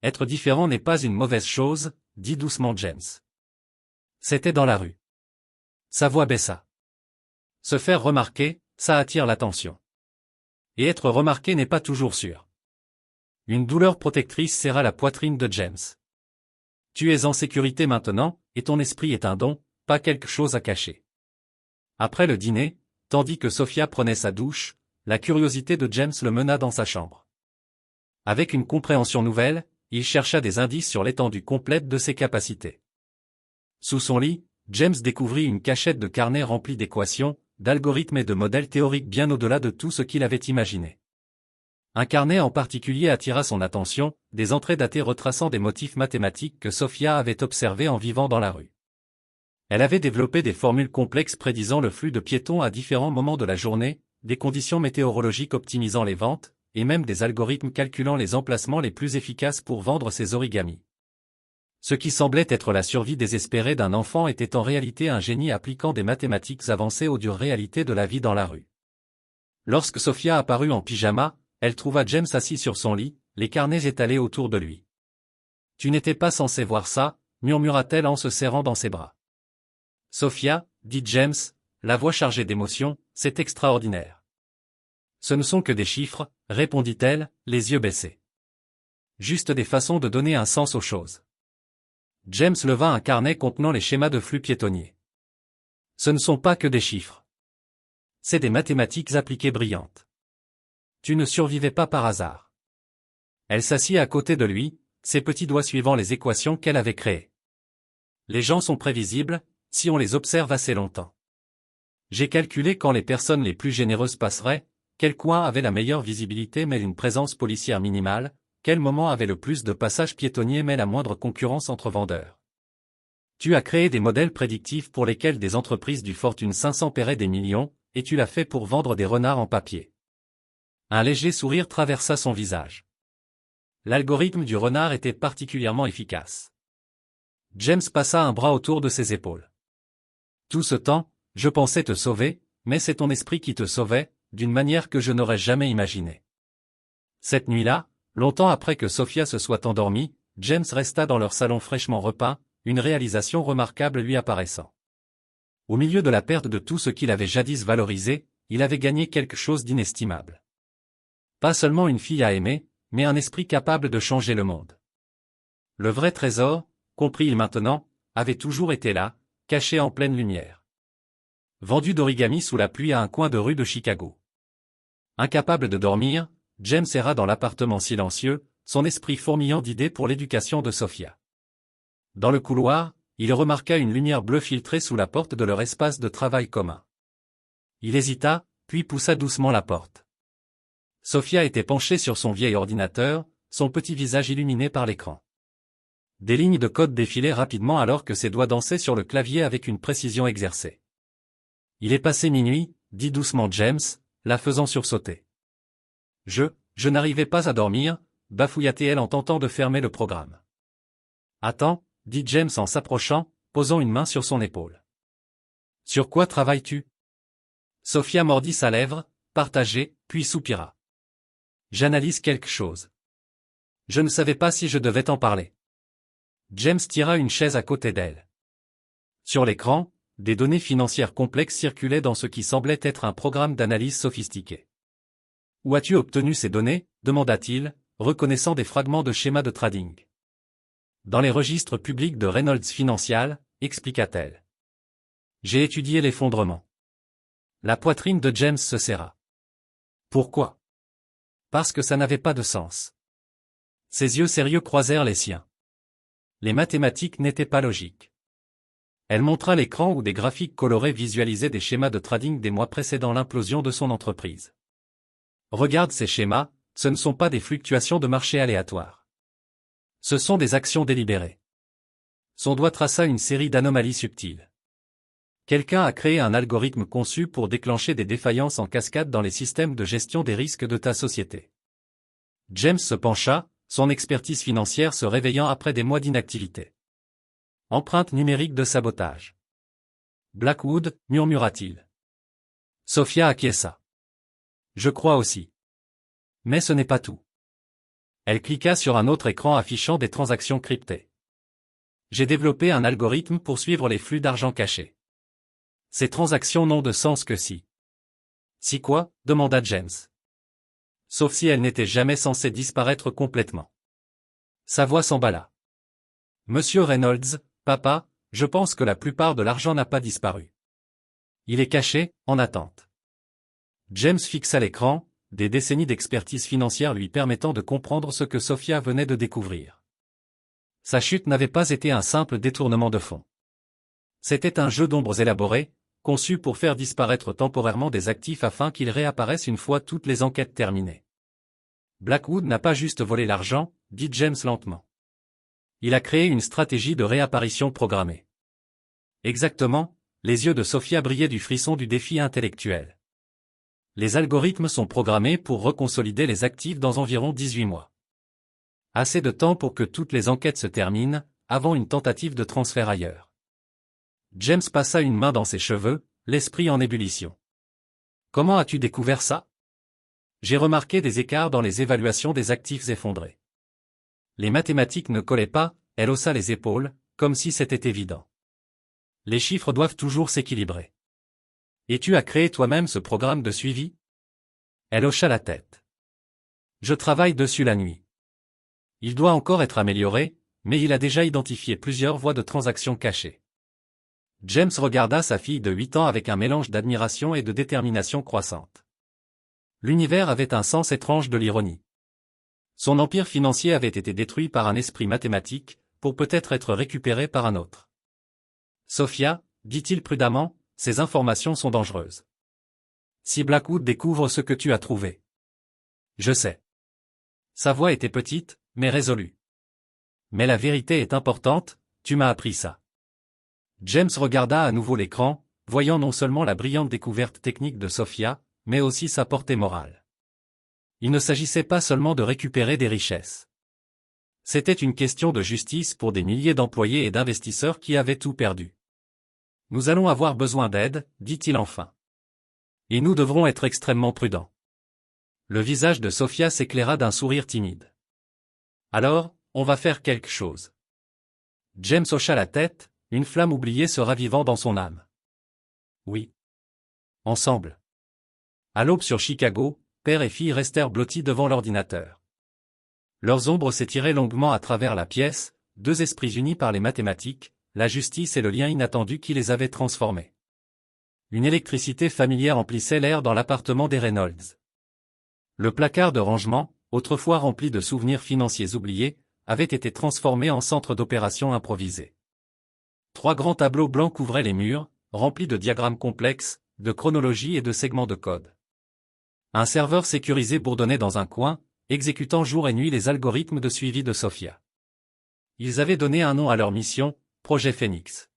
Être différent n'est pas une mauvaise chose, dit doucement James. C'était dans la rue. Sa voix baissa. Se faire remarquer, ça attire l'attention. Et être remarqué n'est pas toujours sûr. Une douleur protectrice serra la poitrine de James. Tu es en sécurité maintenant, et ton esprit est un don, pas quelque chose à cacher. Après le dîner, tandis que Sophia prenait sa douche, la curiosité de James le mena dans sa chambre. Avec une compréhension nouvelle, il chercha des indices sur l'étendue complète de ses capacités. Sous son lit, James découvrit une cachette de carnets remplis d'équations, d'algorithmes et de modèles théoriques bien au-delà de tout ce qu'il avait imaginé. Un carnet en particulier attira son attention, des entrées datées retraçant des motifs mathématiques que Sophia avait observés en vivant dans la rue. Elle avait développé des formules complexes prédisant le flux de piétons à différents moments de la journée, des conditions météorologiques optimisant les ventes, et même des algorithmes calculant les emplacements les plus efficaces pour vendre ses origamis. Ce qui semblait être la survie désespérée d'un enfant était en réalité un génie appliquant des mathématiques avancées aux dures réalités de la vie dans la rue. Lorsque Sophia apparut en pyjama, elle trouva James assis sur son lit, les carnets étalés autour de lui. « Tu n'étais pas censé voir ça », murmura-t-elle en se serrant dans ses bras. « Sophia, » dit James, la voix chargée d'émotion, « c'est extraordinaire. »« Ce ne sont que des chiffres, » répondit-elle, les yeux baissés. « Juste des façons de donner un sens aux choses. » James leva un carnet contenant les schémas de flux piétonniers. Ce ne sont pas que des chiffres. C'est des mathématiques appliquées brillantes. Tu ne survivais pas par hasard. Elle s'assit à côté de lui, ses petits doigts suivant les équations qu'elle avait créées. Les gens sont prévisibles, si on les observe assez longtemps. J'ai calculé quand les personnes les plus généreuses passeraient, quel coin avait la meilleure visibilité mais une présence policière minimale, quel moment avait le plus de passages piétonniers mais la moindre concurrence entre vendeurs. Tu as créé des modèles prédictifs pour lesquels des entreprises du Fortune 500 paieraient des millions, et tu l'as fait pour vendre des renards en papier. Un léger sourire traversa son visage. L'algorithme du renard était particulièrement efficace. James passa un bras autour de ses épaules. Tout ce temps, je pensais te sauver, mais c'est ton esprit qui te sauvait, d'une manière que je n'aurais jamais imaginée. Cette nuit-là, longtemps après que Sophia se soit endormie, James resta dans leur salon fraîchement repeint, une réalisation remarquable lui apparaissant. Au milieu de la perte de tout ce qu'il avait jadis valorisé, il avait gagné quelque chose d'inestimable. Pas seulement une fille à aimer, mais un esprit capable de changer le monde. Le vrai trésor, comprit-il maintenant, avait toujours été là, caché en pleine lumière. Vendu d'origami sous la pluie à un coin de rue de Chicago. Incapable de dormir, James erra dans l'appartement silencieux, son esprit fourmillant d'idées pour l'éducation de Sophia. Dans le couloir, il remarqua une lumière bleue filtrée sous la porte de leur espace de travail commun. Il hésita, puis poussa doucement la porte. Sophia était penchée sur son vieil ordinateur, son petit visage illuminé par l'écran. Des lignes de code défilaient rapidement alors que ses doigts dansaient sur le clavier avec une précision exercée. Il est passé minuit, dit doucement James, la faisant sursauter. Je n'arrivais pas à dormir, bafouilla-t-elle en tentant de fermer le programme. Attends, dit James en s'approchant, posant une main sur son épaule. Sur quoi travailles-tu? Sophia mordit sa lèvre, partagée, puis soupira. J'analyse quelque chose. Je ne savais pas si je devais t'en parler. James tira une chaise à côté d'elle. Sur l'écran, des données financières complexes circulaient dans ce qui semblait être un programme d'analyse sophistiqué. Où as-tu obtenu ces données? Demanda-t-il, reconnaissant des fragments de schémas de trading. Dans les registres publics de Reynolds Financial, expliqua-t-elle. J'ai étudié l'effondrement. La poitrine de James se serra. Pourquoi? Parce que ça n'avait pas de sens. Ses yeux sérieux croisèrent les siens. Les mathématiques n'étaient pas logiques. Elle montra l'écran où des graphiques colorés visualisaient des schémas de trading des mois précédant l'implosion de son entreprise. Regarde ces schémas, ce ne sont pas des fluctuations de marché aléatoires. Ce sont des actions délibérées. Son doigt traça une série d'anomalies subtiles. Quelqu'un a créé un algorithme conçu pour déclencher des défaillances en cascade dans les systèmes de gestion des risques de ta société. James se pencha, son expertise financière se réveillant après des mois d'inactivité. Empreinte numérique de sabotage. Blackwood, murmura-t-il. Sophia acquiesça. Je crois aussi. Mais ce n'est pas tout. Elle cliqua sur un autre écran affichant des transactions cryptées. J'ai développé un algorithme pour suivre les flux d'argent cachés. Ces transactions n'ont de sens que si. Si quoi? Demanda James. Sauf si elles n'étaient jamais censées disparaître complètement. Sa voix s'emballa. Monsieur Reynolds, papa, je pense que la plupart de l'argent n'a pas disparu. Il est caché, en attente. James fixa l'écran, des décennies d'expertise financière lui permettant de comprendre ce que Sophia venait de découvrir. Sa chute n'avait pas été un simple détournement de fonds. C'était un jeu d'ombres élaboré, conçu pour faire disparaître temporairement des actifs afin qu'ils réapparaissent une fois toutes les enquêtes terminées. Blackwood n'a pas juste volé l'argent, dit James lentement. Il a créé une stratégie de réapparition programmée. Exactement, les yeux de Sophia brillaient du frisson du défi intellectuel. Les algorithmes sont programmés pour reconsolider les actifs dans environ 18 mois. Assez de temps pour que toutes les enquêtes se terminent, avant une tentative de transfert ailleurs. James passa une main dans ses cheveux, l'esprit en ébullition. Comment as-tu découvert ça? J'ai remarqué des écarts dans les évaluations des actifs effondrés. Les mathématiques ne collaient pas, elle haussa les épaules, comme si c'était évident. Les chiffres doivent toujours s'équilibrer. Et tu as créé toi-même ce programme de suivi? Elle hocha la tête. Je travaille dessus la nuit. Il doit encore être amélioré, mais il a déjà identifié plusieurs voies de transactions cachées. James regarda sa fille de 8 ans avec un mélange d'admiration et de détermination croissante. L'univers avait un sens étrange de l'ironie. Son empire financier avait été détruit par un esprit mathématique, pour peut-être être récupéré par un autre. Sophia, dit-il prudemment, ces informations sont dangereuses. Si Blackwood découvre ce que tu as trouvé. Je sais. Sa voix était petite, mais résolue. Mais la vérité est importante, tu m'as appris ça. James regarda à nouveau l'écran, voyant non seulement la brillante découverte technique de Sophia, mais aussi sa portée morale. Il ne s'agissait pas seulement de récupérer des richesses. C'était une question de justice pour des milliers d'employés et d'investisseurs qui avaient tout perdu. Nous allons avoir besoin d'aide, dit-il enfin. Et nous devrons être extrêmement prudents. Le visage de Sophia s'éclaira d'un sourire timide. Alors, on va faire quelque chose. James hocha la tête, une flamme oubliée se ravivant dans son âme. Oui. Ensemble. À l'aube sur Chicago, père et fille restèrent blottis devant l'ordinateur. Leurs ombres s'étiraient longuement à travers la pièce, deux esprits unis par les mathématiques, la justice et le lien inattendu qui les avait transformés. Une électricité familière emplissait l'air dans l'appartement des Reynolds. Le placard de rangement, autrefois rempli de souvenirs financiers oubliés, avait été transformé en centre d'opération improvisé. 3 grands tableaux blancs couvraient les murs, remplis de diagrammes complexes, de chronologie et de segments de code. Un serveur sécurisé bourdonnait dans un coin, exécutant jour et nuit les algorithmes de suivi de Sophia. Ils avaient donné un nom à leur mission, Projet Phénix.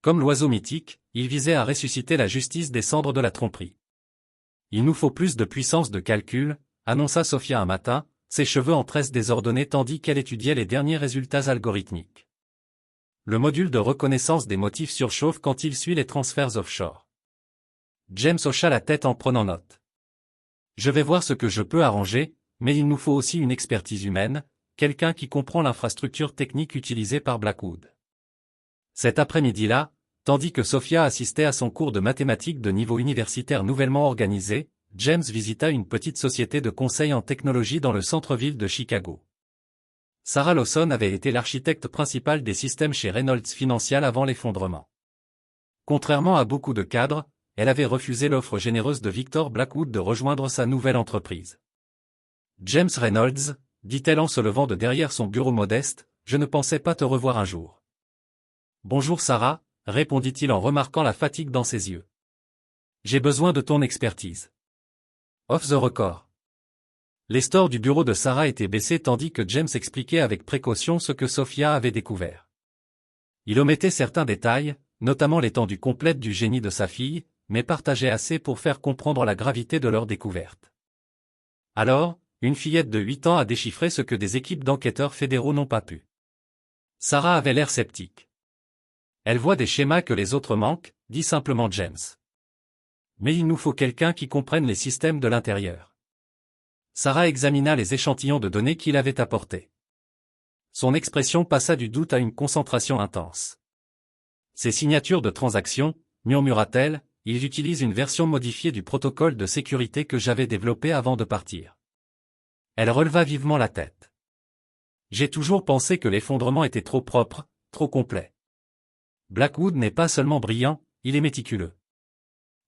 Comme l'oiseau mythique, ils visaient à ressusciter la justice des cendres de la tromperie. Il nous faut plus de puissance de calcul, annonça Sophia un matin, ses cheveux en tresse désordonnés tandis qu'elle étudiait les derniers résultats algorithmiques. Le module de reconnaissance des motifs surchauffe quand il suit les transferts offshore. James hocha la tête en prenant note. Je vais voir ce que je peux arranger, mais il nous faut aussi une expertise humaine, quelqu'un qui comprend l'infrastructure technique utilisée par Blackwood. Cet après-midi-là, tandis que Sophia assistait à son cours de mathématiques de niveau universitaire nouvellement organisé, James visita une petite société de conseil en technologie dans le centre-ville de Chicago. Sarah Lawson avait été l'architecte principal des systèmes chez Reynolds Financial avant l'effondrement. Contrairement à beaucoup de cadres, elle avait refusé l'offre généreuse de Victor Blackwood de rejoindre sa nouvelle entreprise. James Reynolds, dit-elle en se levant de derrière son bureau modeste, je ne pensais pas te revoir un jour. Bonjour Sarah, répondit-il en remarquant la fatigue dans ses yeux. J'ai besoin de ton expertise. Off the record. Les stores du bureau de Sarah étaient baissés tandis que James expliquait avec précaution ce que Sophia avait découvert. Il omettait certains détails, notamment l'étendue complète du génie de sa fille, mais partageait assez pour faire comprendre la gravité de leur découverte. Alors, une fillette de 8 ans a déchiffré ce que des équipes d'enquêteurs fédéraux n'ont pas pu. Sarah avait l'air sceptique. Elle voit des schémas que les autres manquent, dit simplement James. Mais il nous faut quelqu'un qui comprenne les systèmes de l'intérieur. Sarah examina les échantillons de données qu'il avait apportés. Son expression passa du doute à une concentration intense. Ces signatures de transactions, murmura-t-elle, ils utilisent une version modifiée du protocole de sécurité que j'avais développé avant de partir. Elle releva vivement la tête. J'ai toujours pensé que l'effondrement était trop propre, trop complet. Blackwood n'est pas seulement brillant, il est méticuleux.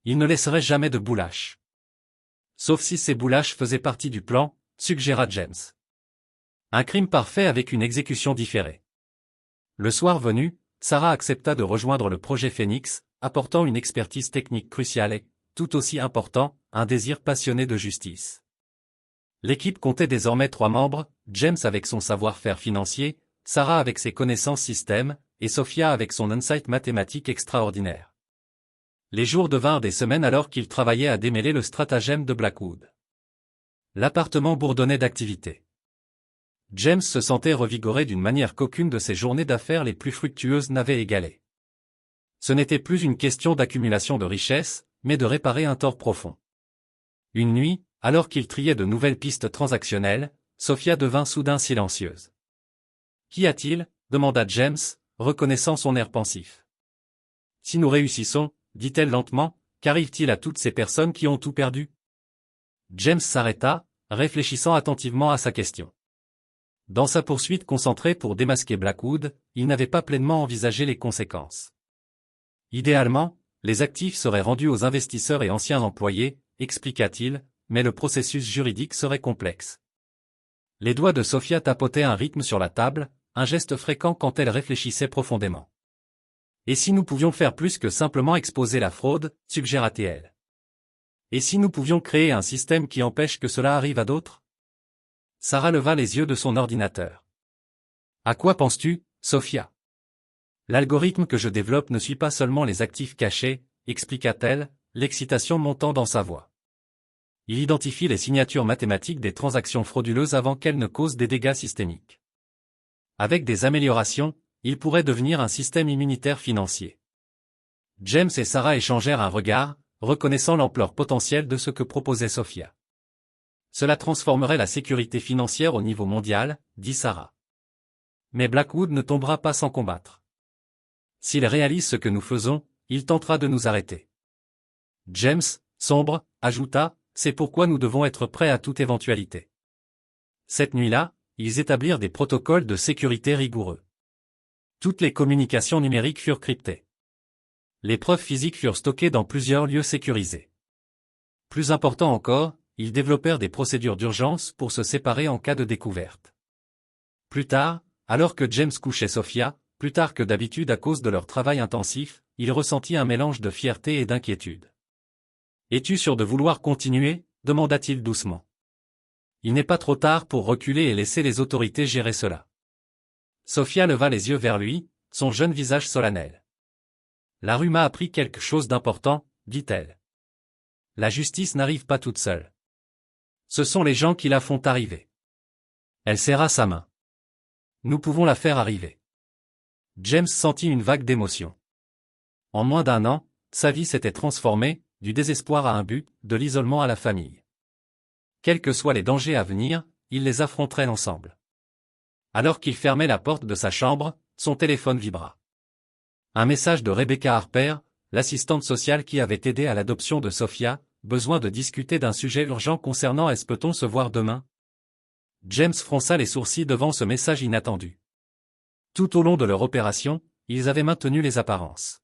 Il ne laisserait jamais de boulaches. Sauf si ces boulaches faisaient partie du plan, suggéra James. Un crime parfait avec une exécution différée. Le soir venu, Sarah accepta de rejoindre le projet Phénix, apportant une expertise technique cruciale et, tout aussi important, un désir passionné de justice. L'équipe comptait désormais 3 membres, James avec son savoir-faire financier, Sarah avec ses connaissances système, et Sophia avec son insight mathématique extraordinaire. Les jours devinrent des semaines alors qu'il travaillait à démêler le stratagème de Blackwood. L'appartement bourdonnait d'activité. James se sentait revigoré d'une manière qu'aucune de ses journées d'affaires les plus fructueuses n'avait égalé. Ce n'était plus une question d'accumulation de richesses, mais de réparer un tort profond. Une nuit, alors qu'il triait de nouvelles pistes transactionnelles, Sophia devint soudain silencieuse. « Qu'y a-t-il » demanda James, reconnaissant son air pensif. « Si nous réussissons, dit-elle lentement, qu'arrive-t-il à toutes ces personnes qui ont tout perdu ?» James s'arrêta, réfléchissant attentivement à sa question. Dans sa poursuite concentrée pour démasquer Blackwood, il n'avait pas pleinement envisagé les conséquences. Idéalement, les actifs seraient rendus aux investisseurs et anciens employés, expliqua-t-il, mais le processus juridique serait complexe. Les doigts de Sophia tapotaient un rythme sur la table, un geste fréquent quand elle réfléchissait profondément. Et si nous pouvions faire plus que simplement exposer la fraude, suggéra-t-elle. Et si nous pouvions créer un système qui empêche que cela arrive à d'autres ? Sarah leva les yeux de son ordinateur. À quoi penses-tu, Sophia ? L'algorithme que je développe ne suit pas seulement les actifs cachés, expliqua-t-elle, l'excitation montant dans sa voix. Il identifie les signatures mathématiques des transactions frauduleuses avant qu'elles ne causent des dégâts systémiques. Avec des améliorations, il pourrait devenir un système immunitaire financier. James et Sarah échangèrent un regard, reconnaissant l'ampleur potentielle de ce que proposait Sophia. Cela transformerait la sécurité financière au niveau mondial, dit Sarah. Mais Blackwood ne tombera pas sans combattre. S'il réalise ce que nous faisons, il tentera de nous arrêter. James, sombre, ajouta, c'est pourquoi nous devons être prêts à toute éventualité. Cette nuit-là, ils établirent des protocoles de sécurité rigoureux. Toutes les communications numériques furent cryptées. Les preuves physiques furent stockées dans plusieurs lieux sécurisés. Plus important encore, ils développèrent des procédures d'urgence pour se séparer en cas de découverte. Plus tard, alors que James couchait Sophia, plus tard que d'habitude à cause de leur travail intensif, il ressentit un mélange de fierté et d'inquiétude. « Es-tu sûr de vouloir continuer » demanda-t-il doucement. Il n'est pas trop tard pour reculer et laisser les autorités gérer cela. Sofia leva les yeux vers lui, son jeune visage solennel. La rue m'a appris quelque chose d'important, dit-elle. La justice n'arrive pas toute seule. Ce sont les gens qui la font arriver. Elle serra sa main. Nous pouvons la faire arriver. James sentit une vague d'émotion. En moins d'1 an, sa vie s'était transformée, du désespoir à un but, de l'isolement à la famille. Quels que soient les dangers à venir, ils les affronteraient ensemble. Alors qu'il fermait la porte de sa chambre, son téléphone vibra. Un message de Rebecca Harper, l'assistante sociale qui avait aidé à l'adoption de Sofia, besoin de discuter d'un sujet urgent concernant est-ce peut-on se voir demain? James fronça les sourcils devant ce message inattendu. Tout au long de leur opération, ils avaient maintenu les apparences.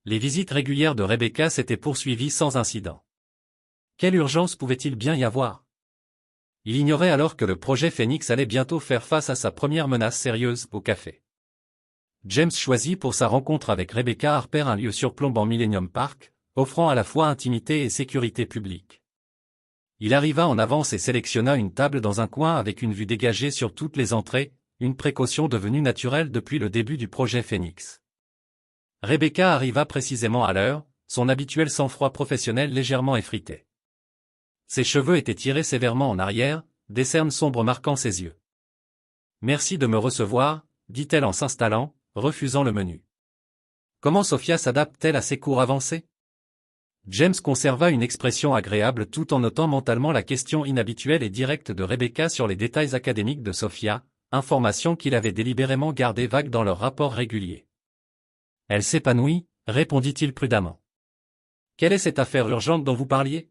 Les visites régulières de Rebecca s'étaient poursuivies sans incident. Quelle urgence pouvait-il bien y avoir? Il ignorait alors que le projet Phoenix allait bientôt faire face à sa première menace sérieuse au café. James choisit pour sa rencontre avec Rebecca Harper un lieu surplombant Millennium Park, offrant à la fois intimité et sécurité publique. Il arriva en avance et sélectionna une table dans un coin avec une vue dégagée sur toutes les entrées, une précaution devenue naturelle depuis le début du projet Phoenix. Rebecca arriva précisément à l'heure, son habituel sang-froid professionnel légèrement effrité. Ses cheveux étaient tirés sévèrement en arrière, des cernes sombres marquant ses yeux. « Merci de me recevoir », dit-elle en s'installant, refusant le menu. Comment Sofia s'adapte-t-elle à ces cours avancés? James conserva une expression agréable tout en notant mentalement la question inhabituelle et directe de Rebecca sur les détails académiques de Sofia, information qu'il avait délibérément gardée vague dans leurs rapports réguliers. Elle s'épanouit, répondit-il prudemment. Quelle est cette affaire urgente dont vous parliez?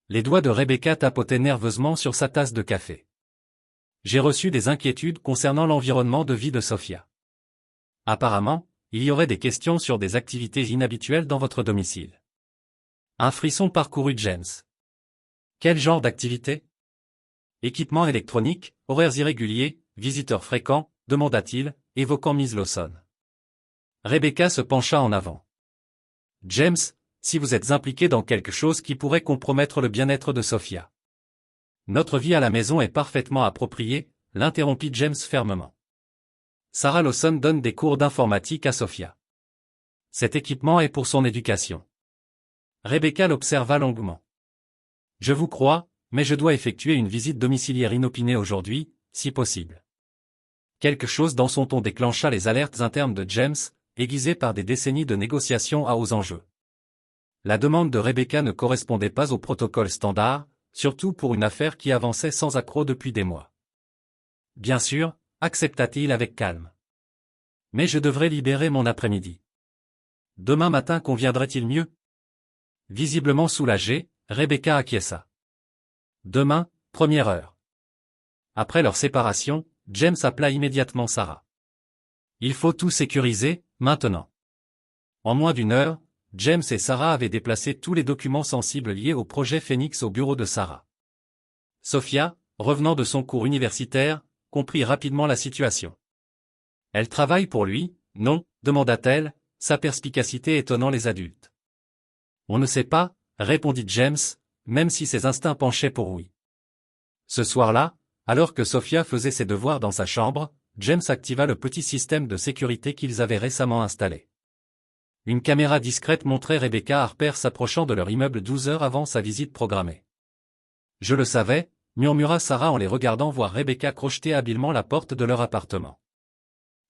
Les doigts de Rebecca tapotaient nerveusement sur sa tasse de café. J'ai reçu des inquiétudes concernant l'environnement de vie de Sofia. Apparemment, il y aurait des questions sur des activités inhabituelles dans votre domicile. Un frisson parcourut James. Quel genre d'activité? Équipement électronique, horaires irréguliers, visiteurs fréquents, demanda-t-il, évoquant Miss Lawson. Rebecca se pencha en avant. James, si vous êtes impliqué dans quelque chose qui pourrait compromettre le bien-être de Sofia. Notre vie à la maison est parfaitement appropriée, l'interrompit James fermement. Sarah Lawson donne des cours d'informatique à Sofia. Cet équipement est pour son éducation. Rebecca l'observa longuement. Je vous crois, mais je dois effectuer une visite domiciliaire inopinée aujourd'hui, si possible. Quelque chose dans son ton déclencha les alertes internes de James, aiguisées par des décennies de négociations à hauts enjeux. La demande de Rebecca ne correspondait pas au protocole standard, surtout pour une affaire qui avançait sans accroc depuis des mois. Bien sûr, accepta-t-il avec calme. Mais je devrais libérer mon après-midi. Demain matin conviendrait-il mieux? Visiblement soulagée, Rebecca acquiesça. Demain, 1re heure. Après leur séparation, James appela immédiatement Sarah. Il faut tout sécuriser, maintenant. En moins d'1 heure, James et Sarah avaient déplacé tous les documents sensibles liés au projet Phoenix au bureau de Sarah. Sofia, revenant de son cours universitaire, comprit rapidement la situation. Elle travaille pour lui, non, demanda-t-elle, sa perspicacité étonnant les adultes. On ne sait pas, répondit James, même si ses instincts penchaient pour oui. Ce soir-là, alors que Sofia faisait ses devoirs dans sa chambre, James activa le petit système de sécurité qu'ils avaient récemment installé. Une caméra discrète montrait Rebecca Harper s'approchant de leur immeuble 12 heures avant sa visite programmée. Je le savais, murmura Sarah en les regardant voir Rebecca crocheter habilement la porte de leur appartement.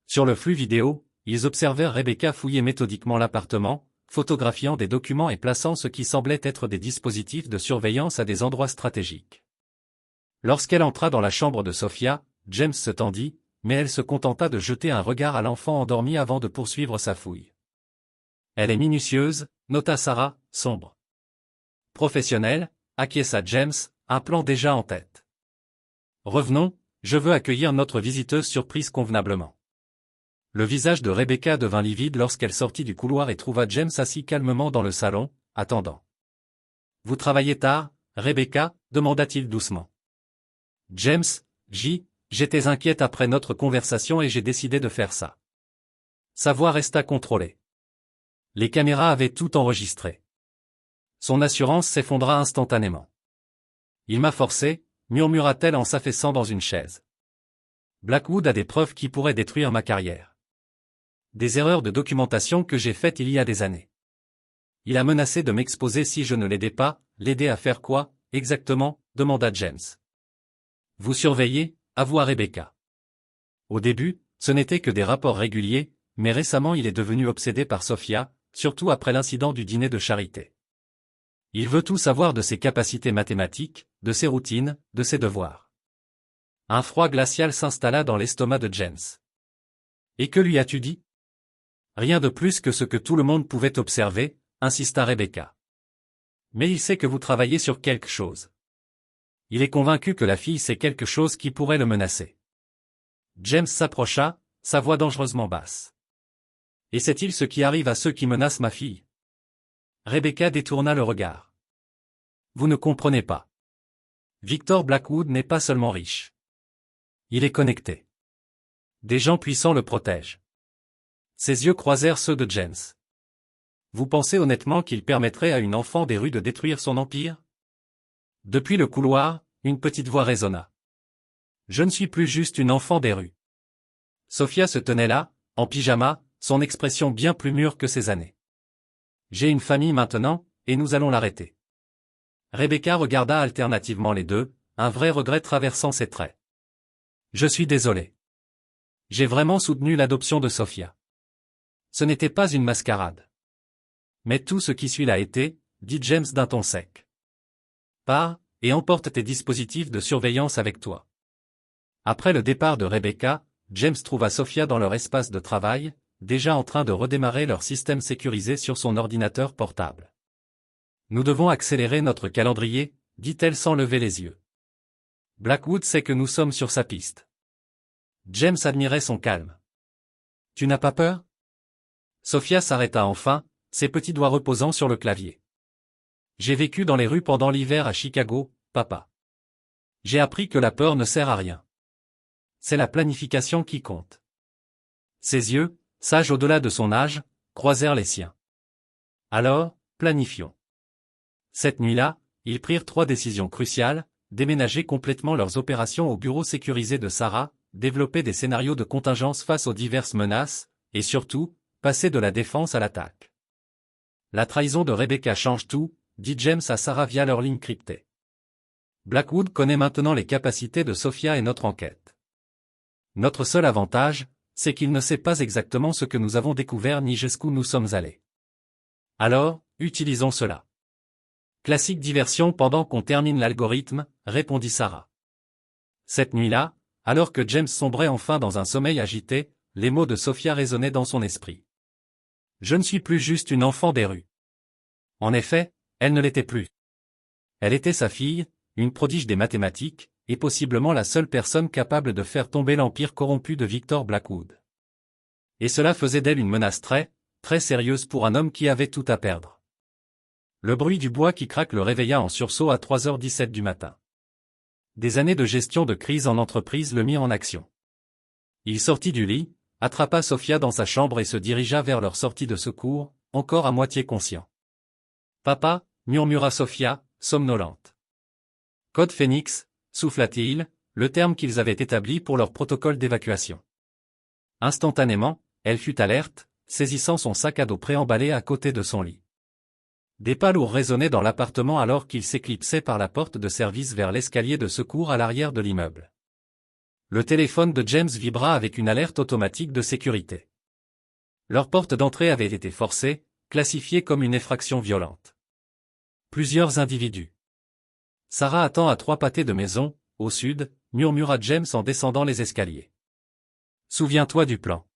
Sur le flux vidéo, ils observèrent Rebecca fouiller méthodiquement l'appartement, photographiant des documents et plaçant ce qui semblait être des dispositifs de surveillance à des endroits stratégiques. Lorsqu'elle entra dans la chambre de Sofia, James se tendit, mais elle se contenta de jeter un regard à l'enfant endormi avant de poursuivre sa fouille. Elle est minutieuse, nota Sarah, sombre. Professionnelle, acquiesça James, un plan déjà en tête. Revenons, je veux accueillir notre visiteuse surprise convenablement. Le visage de Rebecca devint livide lorsqu'elle sortit du couloir et trouva James assis calmement dans le salon, attendant. Vous travaillez tard, Rebecca, demanda-t-il doucement. James, j'étais inquiète après notre conversation et j'ai décidé de faire ça. Sa voix resta contrôlée. Les caméras avaient tout enregistré. Son assurance s'effondra instantanément. Il m'a forcé, murmura-t-elle en s'affaissant dans une chaise. Blackwood a des preuves qui pourraient détruire ma carrière. Des erreurs de documentation que j'ai faites il y a des années. Il a menacé de m'exposer si je ne l'aidais pas. L'aider à faire quoi, exactement, demanda James. Vous surveillez, avoua Rebecca. Au début, ce n'était que des rapports réguliers, mais récemment il est devenu obsédé par Sophia, surtout après l'incident du dîner de charité. Il veut tout savoir de ses capacités mathématiques, de ses routines, de ses devoirs. Un froid glacial s'installa dans l'estomac de James. Et que lui as-tu dit? Rien de plus que ce que tout le monde pouvait observer, insista Rebecca. Mais il sait que vous travaillez sur quelque chose. Il est convaincu que la fille sait quelque chose qui pourrait le menacer. James s'approcha, sa voix dangereusement basse. Et sait-il ce qui arrive à ceux qui menacent ma fille? Rebecca détourna le regard. Vous ne comprenez pas. Victor Blackwood n'est pas seulement riche. Il est connecté. Des gens puissants le protègent. Ses yeux croisèrent ceux de James. Vous pensez honnêtement qu'il permettrait à une enfant des rues de détruire son empire? Depuis le couloir, une petite voix résonna. Je ne suis plus juste une enfant des rues. Sophia se tenait là, en pyjama, son expression bien plus mûre que ses années. J'ai une famille maintenant, et nous allons l'arrêter. Rebecca regarda alternativement les deux, un vrai regret traversant ses traits. Je suis désolé. J'ai vraiment soutenu l'adoption de Sophia. Ce n'était pas une mascarade. Mais tout ce qui suit l'a été, dit James d'un ton sec. Pars, et emporte tes dispositifs de surveillance avec toi. Après le départ de Rebecca, James trouva Sophia dans leur espace de travail, déjà en train de redémarrer leur système sécurisé sur son ordinateur portable. Nous devons accélérer notre calendrier, dit-elle sans lever les yeux. Blackwood sait que nous sommes sur sa piste. James admirait son calme. Tu n'as pas peur? Sophia s'arrêta enfin, ses petits doigts reposant sur le clavier. J'ai vécu dans les rues pendant l'hiver à Chicago, papa. J'ai appris que la peur ne sert à rien. C'est la planification qui compte. Ses yeux, sages au-delà de son âge, croisèrent les siens. Alors, planifions. Cette nuit-là, ils prirent 3 décisions cruciales: déménager complètement leurs opérations au bureau sécurisé de Sarah, développer des scénarios de contingence face aux diverses menaces, et surtout, passer de la défense à l'attaque. La trahison de Rebecca change tout, dit James à Sarah via leur ligne cryptée. Blackwood connaît maintenant les capacités de Sophia et notre enquête. Notre seul avantage, c'est qu'il ne sait pas exactement ce que nous avons découvert ni jusqu'où nous sommes allés. Alors, utilisons cela. Classique diversion pendant qu'on termine l'algorithme, répondit Sarah. Cette nuit-là, alors que James sombrait enfin dans un sommeil agité, les mots de Sophia résonnaient dans son esprit. Je ne suis plus juste une enfant des rues. En effet, elle ne l'était plus. Elle était sa fille, une prodige des mathématiques, et possiblement la seule personne capable de faire tomber l'empire corrompu de Victor Blackwood. Et cela faisait d'elle une menace très, très sérieuse pour un homme qui avait tout à perdre. Le bruit du bois qui craque le réveilla en sursaut à 3h17 du matin. Des années de gestion de crise en entreprise le mirent en action. Il sortit du lit, attrapa Sophia dans sa chambre et se dirigea vers leur sortie de secours, encore à moitié conscient. Papa, murmura Sophia, somnolente. Code Phénix, souffla-t-il, le terme qu'ils avaient établi pour leur protocole d'évacuation. Instantanément, elle fut alerte, saisissant son sac à dos préemballé à côté de son lit. Des pas lourds résonnaient dans l'appartement alors qu'il s'éclipsait par la porte de service vers l'escalier de secours à l'arrière de l'immeuble. Le téléphone de James vibra avec une alerte automatique de sécurité. Leur porte d'entrée avait été forcée, classifiée comme une effraction violente. Plusieurs individus. Sarah attend à 3 pâtés de maison, au sud, murmura James en descendant les escaliers. Souviens-toi du plan.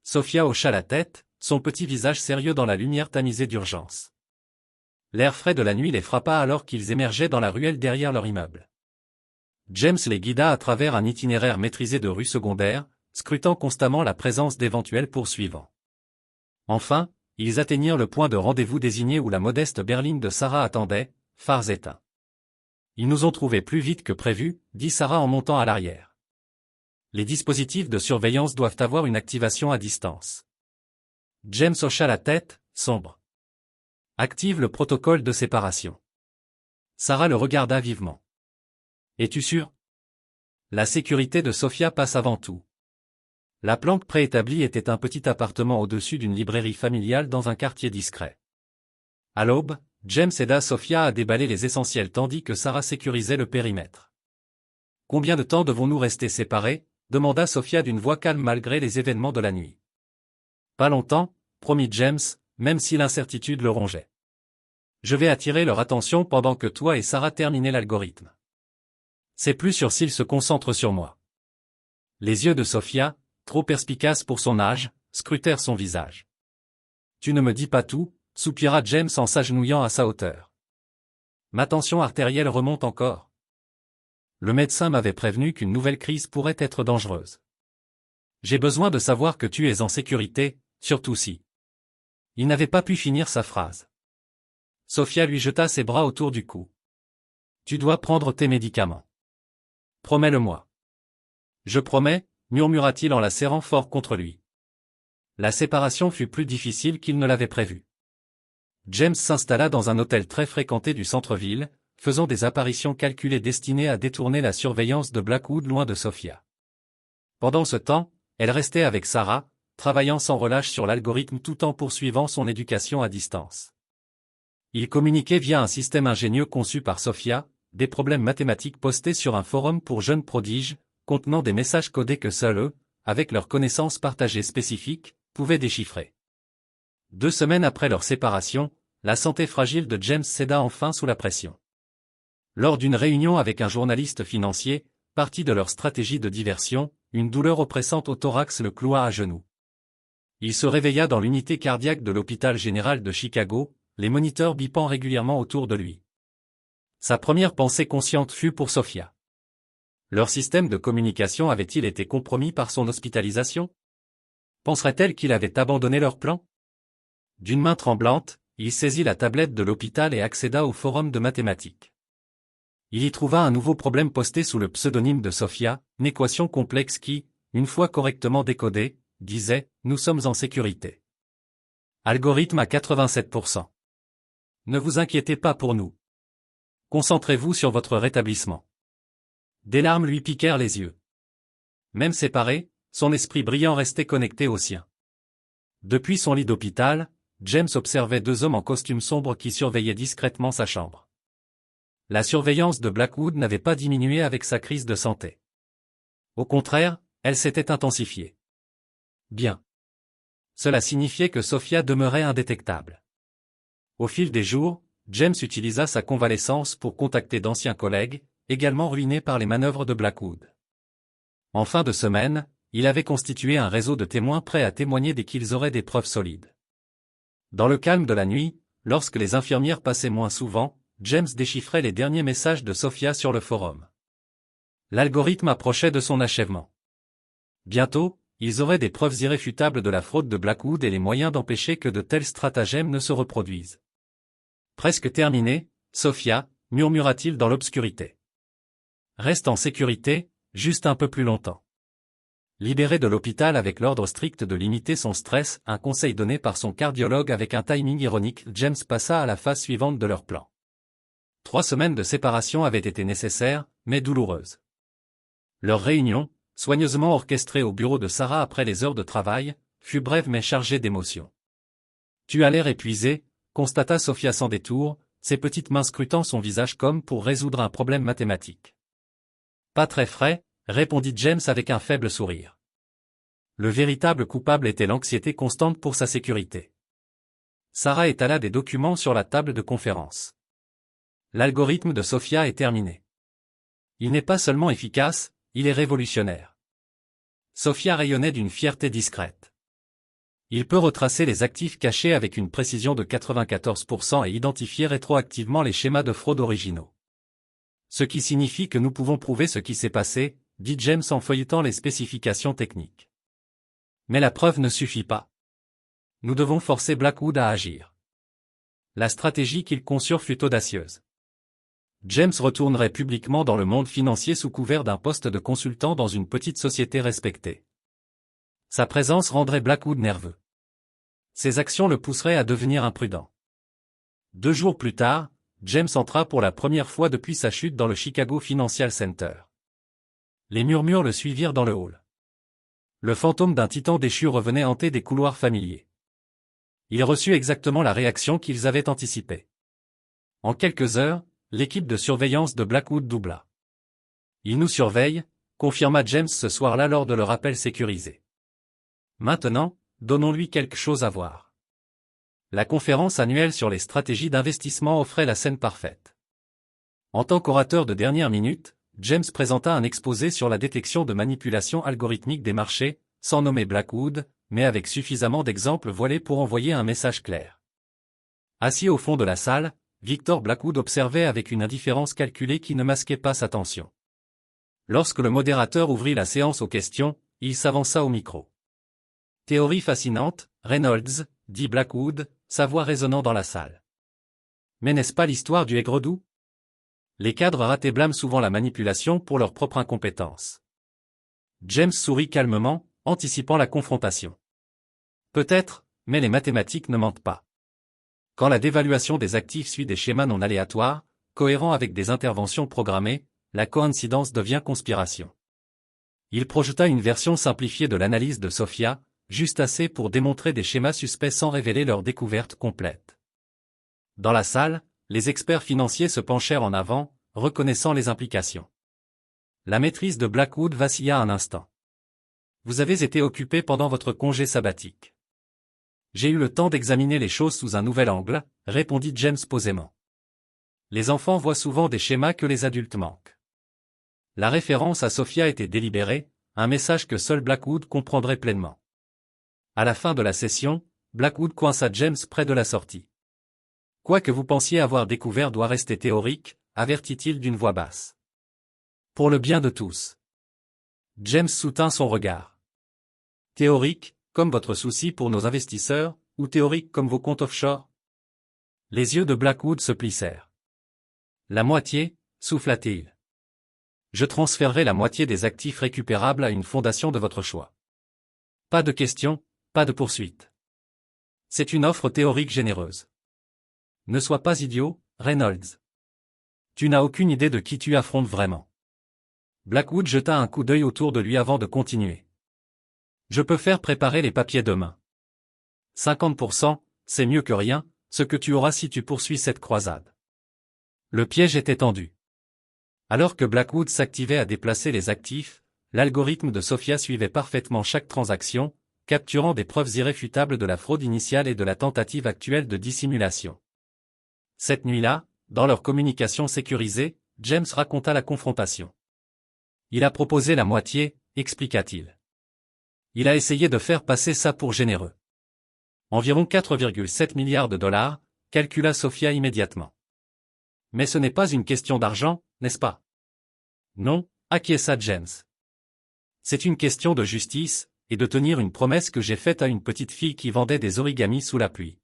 Sophia hocha la tête, son petit visage sérieux dans la lumière tamisée d'urgence. L'air frais de la nuit les frappa alors qu'ils émergeaient dans la ruelle derrière leur immeuble. James les guida à travers un itinéraire maîtrisé de rues secondaires, scrutant constamment la présence d'éventuels poursuivants. Enfin, ils atteignirent le point de rendez-vous désigné où la modeste berline de Sarah attendait, phares éteints. Ils nous ont trouvés plus vite que prévu, dit Sarah en montant à l'arrière. Les dispositifs de surveillance doivent avoir une activation à distance. James hocha la tête, sombre. Active le protocole de séparation. Sarah le regarda vivement. Es-tu sûr? La sécurité de Sophia passe avant tout. La planque préétablie était un petit appartement au-dessus d'une librairie familiale dans un quartier discret. À l'aube, James aida Sophia à déballer les essentiels tandis que Sarah sécurisait le périmètre. Combien de temps devons-nous rester séparés? Demanda Sophia d'une voix calme malgré les événements de la nuit. Pas longtemps, promit James, même si l'incertitude le rongeait. Je vais attirer leur attention pendant que toi et Sarah terminez l'algorithme. C'est plus sûr s'ils se concentrent sur moi. Les yeux de Sophia, trop perspicaces pour son âge, scrutèrent son visage. Tu ne me dis pas tout, soupira James en s'agenouillant à sa hauteur. Ma tension artérielle remonte encore. Le médecin m'avait prévenu qu'une nouvelle crise pourrait être dangereuse. J'ai besoin de savoir que tu es en sécurité, surtout si. Il n'avait pas pu finir sa phrase. Sophia lui jeta ses bras autour du cou. Tu dois prendre tes médicaments. Promets-le-moi. Je promets, murmura-t-il en la serrant fort contre lui. La séparation fut plus difficile qu'il ne l'avait prévu. James s'installa dans un hôtel très fréquenté du centre-ville, faisant des apparitions calculées destinées à détourner la surveillance de Blackwood loin de Sophia. Pendant ce temps, elle restait avec Sarah, travaillant sans relâche sur l'algorithme tout en poursuivant son éducation à distance. Il communiquait via un système ingénieux conçu par Sophia, des problèmes mathématiques postés sur un forum pour jeunes prodiges, contenant des messages codés que seuls eux, avec leurs connaissances partagées spécifiques, pouvaient déchiffrer. 2 semaines après leur séparation, la santé fragile de James céda enfin sous la pression. Lors d'une réunion avec un journaliste financier, parti de leur stratégie de diversion, une douleur oppressante au thorax le cloua à genoux. Il se réveilla dans l'unité cardiaque de l'hôpital général de Chicago, les moniteurs bipant régulièrement autour de lui. Sa première pensée consciente fut pour Sophia. Leur système de communication avait-il été compromis par son hospitalisation? Penserait-elle qu'il avait abandonné leur plan? D'une main tremblante, il saisit la tablette de l'hôpital et accéda au forum de mathématiques. Il y trouva un nouveau problème posté sous le pseudonyme de Sophia, une équation complexe qui, une fois correctement décodée, disait « Nous sommes en sécurité ». Algorithme à 87%. Ne vous inquiétez pas pour nous. Concentrez-vous sur votre rétablissement. Des larmes lui piquèrent les yeux. Même séparé, son esprit brillant restait connecté au sien. Depuis son lit d'hôpital, James observait 2 hommes en costume sombre qui surveillaient discrètement sa chambre. La surveillance de Blackwood n'avait pas diminué avec sa crise de santé. Au contraire, elle s'était intensifiée. Bien. Cela signifiait que Sophia demeurait indétectable. Au fil des jours, James utilisa sa convalescence pour contacter d'anciens collègues, également ruinés par les manœuvres de Blackwood. En fin de semaine, il avait constitué un réseau de témoins prêts à témoigner dès qu'ils auraient des preuves solides. Dans le calme de la nuit, lorsque les infirmières passaient moins souvent, James déchiffrait les derniers messages de Sophia sur le forum. L'algorithme approchait de son achèvement. Bientôt, ils auraient des preuves irréfutables de la fraude de Blackwood et les moyens d'empêcher que de tels stratagèmes ne se reproduisent. Presque terminé, Sophia, murmura-t-il dans l'obscurité. Reste en sécurité, juste un peu plus longtemps. Libéré de l'hôpital avec l'ordre strict de limiter son stress, un conseil donné par son cardiologue avec un timing ironique, James passa à la phase suivante de leur plan. 3 semaines de séparation avaient été nécessaires, mais douloureuses. Leur réunion, soigneusement orchestrée au bureau de Sarah après les heures de travail, fut brève mais chargée d'émotions. Tu as l'air épuisé, constata Sophia sans détour, ses petites mains scrutant son visage comme pour résoudre un problème mathématique. Pas très frais, répondit James avec un faible sourire. Le véritable coupable était l'anxiété constante pour sa sécurité. Sarah étala des documents sur la table de conférence. L'algorithme de Sophia est terminé. Il n'est pas seulement efficace, il est révolutionnaire. Sophia rayonnait d'une fierté discrète. Il peut retracer les actifs cachés avec une précision de 94% et identifier rétroactivement les schémas de fraude originaux. Ce qui signifie que nous pouvons prouver ce qui s'est passé, dit James en feuilletant les spécifications techniques. Mais la preuve ne suffit pas. Nous devons forcer Blackwood à agir. La stratégie qu'ils conçurent fut audacieuse. James retournerait publiquement dans le monde financier sous couvert d'un poste de consultant dans une petite société respectée. Sa présence rendrait Blackwood nerveux. Ses actions le pousseraient à devenir imprudent. 2 jours plus tard, James entra pour la première fois depuis sa chute dans le Chicago Financial Center. Les murmures le suivirent dans le hall. Le fantôme d'un titan déchu revenait hanter des couloirs familiers. Il reçut exactement la réaction qu'ils avaient anticipée. En quelques heures, l'équipe de surveillance de Blackwood doubla. Il nous surveille, confirma James ce soir-là lors de leur appel sécurisé. Maintenant, donnons-lui quelque chose à voir. La conférence annuelle sur les stratégies d'investissement offrait la scène parfaite. En tant qu'orateur de dernière minute, James présenta un exposé sur la détection de manipulation algorithmique des marchés, sans nommer Blackwood, mais avec suffisamment d'exemples voilés pour envoyer un message clair. Assis au fond de la salle, Victor Blackwood observait avec une indifférence calculée qui ne masquait pas sa tension. Lorsque le modérateur ouvrit la séance aux questions, il s'avança au micro. « Théorie fascinante, Reynolds, » dit Blackwood, sa voix résonnant dans la salle. « Mais n'est-ce pas l'histoire du aigre-doux ? Les cadres ratés blâment souvent la manipulation pour leur propre incompétence. » James sourit calmement, anticipant la confrontation. « Peut-être, mais les mathématiques ne mentent pas. Quand la dévaluation des actifs suit des schémas non aléatoires, cohérents avec des interventions programmées, la coïncidence devient conspiration. » Il projeta une version simplifiée de l'analyse de Sophia, juste assez pour démontrer des schémas suspects sans révéler leur découverte complète. Dans la salle, les experts financiers se penchèrent en avant, reconnaissant les implications. La maîtrise de Blackwood vacilla un instant. « Vous avez été occupé pendant votre congé sabbatique. »« J'ai eu le temps d'examiner les choses sous un nouvel angle, » répondit James posément. « Les enfants voient souvent des schémas que les adultes manquent. » La référence à Sophia était délibérée, un message que seul Blackwood comprendrait pleinement. À la fin de la session, Blackwood coinça James près de la sortie. « Quoi que vous pensiez avoir découvert doit rester théorique, » avertit-il d'une voix basse. « Pour le bien de tous. » James soutint son regard. « Théorique, comme votre souci pour nos investisseurs, ou théorique comme vos comptes offshore ?» Les yeux de Blackwood se plissèrent. « La moitié, » souffla-t-il. « Je transférerai la moitié des actifs récupérables à une fondation de votre choix. Pas de questions, pas de poursuite. C'est une offre théorique généreuse. Ne sois pas idiot, Reynolds. Tu n'as aucune idée de qui tu affrontes vraiment. » Blackwood jeta un coup d'œil autour de lui avant de continuer. « Je peux faire préparer les papiers demain. 50%, c'est mieux que rien, ce que tu auras si tu poursuis cette croisade. » Le piège était tendu. Alors que Blackwood s'activait à déplacer les actifs, l'algorithme de Sophia suivait parfaitement chaque transaction, capturant des preuves irréfutables de la fraude initiale et de la tentative actuelle de dissimulation. Cette nuit-là, dans leur communication sécurisée, James raconta la confrontation. « Il a proposé la moitié, » expliqua-t-il. « Il a essayé de faire passer ça pour généreux. Environ 4,7 milliards de dollars, calcula Sophia immédiatement. « Mais ce n'est pas une question d'argent, n'est-ce pas ? » « Non, » acquiesça James. « C'est une question de justice, et de tenir une promesse que j'ai faite à une petite fille qui vendait des origamis sous la pluie. »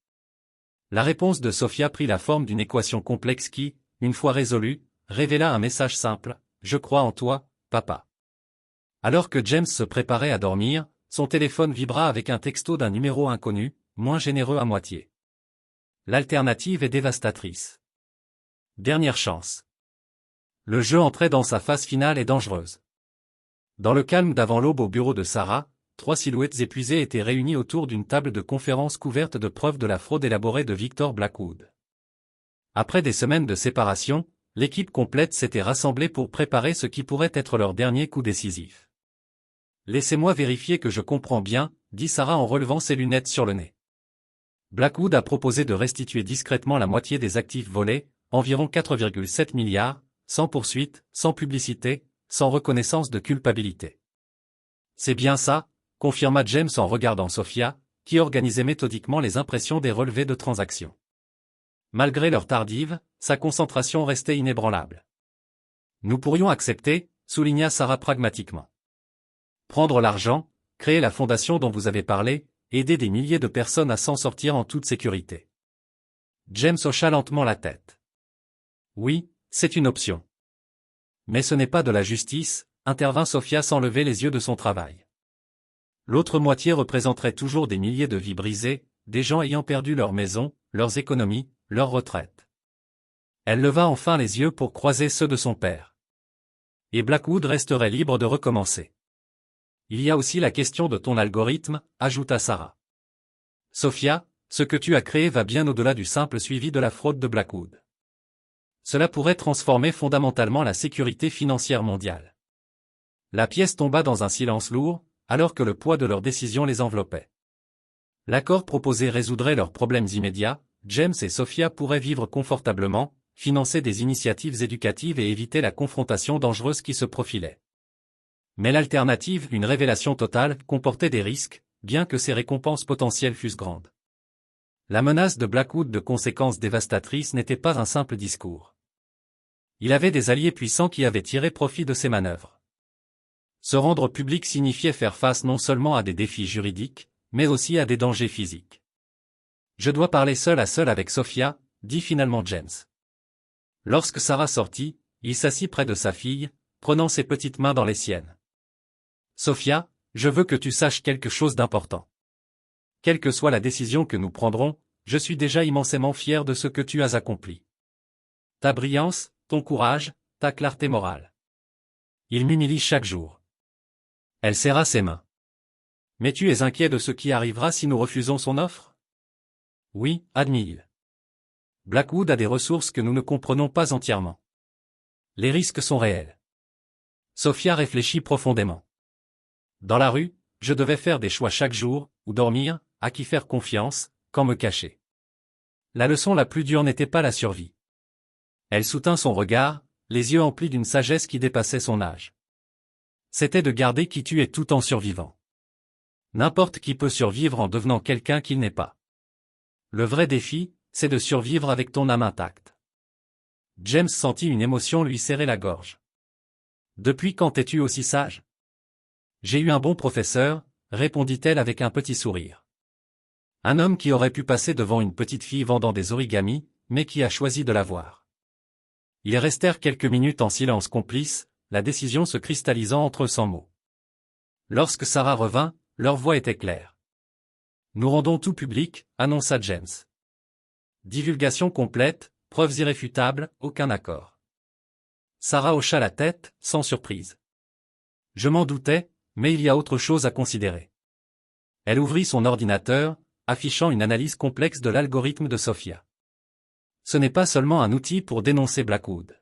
La réponse de Sophia prit la forme d'une équation complexe qui, une fois résolue, révéla un message simple, « Je crois en toi, papa. » Alors que James se préparait à dormir, son téléphone vibra avec un texto d'un numéro inconnu, moins généreux à moitié. L'alternative est dévastatrice. Dernière chance. Le jeu entrait dans sa phase finale et dangereuse. Dans le calme d'avant l'aube au bureau de Sarah, 3 silhouettes épuisées étaient réunies autour d'une table de conférence couverte de preuves de la fraude élaborée de Victor Blackwood. Après des semaines de séparation, l'équipe complète s'était rassemblée pour préparer ce qui pourrait être leur dernier coup décisif. « Laissez-moi vérifier que je comprends bien, » dit Sarah en relevant ses lunettes sur le nez. Blackwood a proposé de restituer discrètement la moitié des actifs volés, environ 4,7 milliards, sans poursuite, sans publicité, sans reconnaissance de culpabilité. « C'est bien ça, » confirma James en regardant Sophia, qui organisait méthodiquement les impressions des relevés de transactions. Malgré l'heure tardive, sa concentration restait inébranlable. « Nous pourrions accepter, » souligna Sarah pragmatiquement. « Prendre l'argent, créer la fondation dont vous avez parlé, aider des milliers de personnes à s'en sortir en toute sécurité. » James hocha lentement la tête. « Oui, c'est une option. » « Mais ce n'est pas de la justice, » intervint Sophia sans lever les yeux de son travail. L'autre moitié représenterait toujours des milliers de vies brisées, des gens ayant perdu leur maison, leurs économies, leur retraite. Elle leva enfin les yeux pour croiser ceux de son père. Et Blackwood resterait libre de recommencer. Il y a aussi la question de ton algorithme, ajouta Sarah. Sophia, ce que tu as créé va bien au-delà du simple suivi de la fraude de Blackwood. Cela pourrait transformer fondamentalement la sécurité financière mondiale. La pièce tomba dans un silence lourd, alors que le poids de leurs décisions les enveloppait. L'accord proposé résoudrait leurs problèmes immédiats, James et Sophia pourraient vivre confortablement, financer des initiatives éducatives et éviter la confrontation dangereuse qui se profilait. Mais l'alternative, une révélation totale, comportait des risques, bien que ses récompenses potentielles fussent grandes. La menace de Blackwood de conséquences dévastatrices n'était pas un simple discours. Il avait des alliés puissants qui avaient tiré profit de ses manœuvres. Se rendre public signifiait faire face non seulement à des défis juridiques, mais aussi à des dangers physiques. Je dois parler seul à seul avec Sophia, dit finalement James. Lorsque Sarah sortit, il s'assit près de sa fille, prenant ses petites mains dans les siennes. Sophia, je veux que tu saches quelque chose d'important. Quelle que soit la décision que nous prendrons, je suis déjà immensément fier de ce que tu as accompli. Ta brillance, ton courage, ta clarté morale. Il m'humilie chaque jour. Elle serra ses mains. Mais tu es inquiet de ce qui arrivera si nous refusons son offre? Oui, admit-il. Blackwood a des ressources que nous ne comprenons pas entièrement. Les risques sont réels. Sophia réfléchit profondément. Dans la rue, je devais faire des choix chaque jour, où dormir, à qui faire confiance, quand me cacher. La leçon la plus dure n'était pas la survie. Elle soutint son regard, les yeux emplis d'une sagesse qui dépassait son âge. C'était de garder qui tu es tout en survivant. N'importe qui peut survivre en devenant quelqu'un qu'il n'est pas. Le vrai défi, c'est de survivre avec ton âme intacte. James sentit une émotion lui serrer la gorge. Depuis quand es-tu aussi sage? J'ai eu un bon professeur, répondit-elle avec un petit sourire. Un homme qui aurait pu passer devant une petite fille vendant des origamis, mais qui a choisi de la voir. Ils restèrent quelques minutes en silence complice, la décision se cristallisant entre eux sans mots. Lorsque Sarah revint, leur voix était claire. Nous rendons tout public, annonça James. Divulgation complète, preuves irréfutables, aucun accord. Sarah hocha la tête, sans surprise. Je m'en doutais, mais il y a autre chose à considérer. Elle ouvrit son ordinateur, affichant une analyse complexe de l'algorithme de Sophia. Ce n'est pas seulement un outil pour dénoncer Blackwood.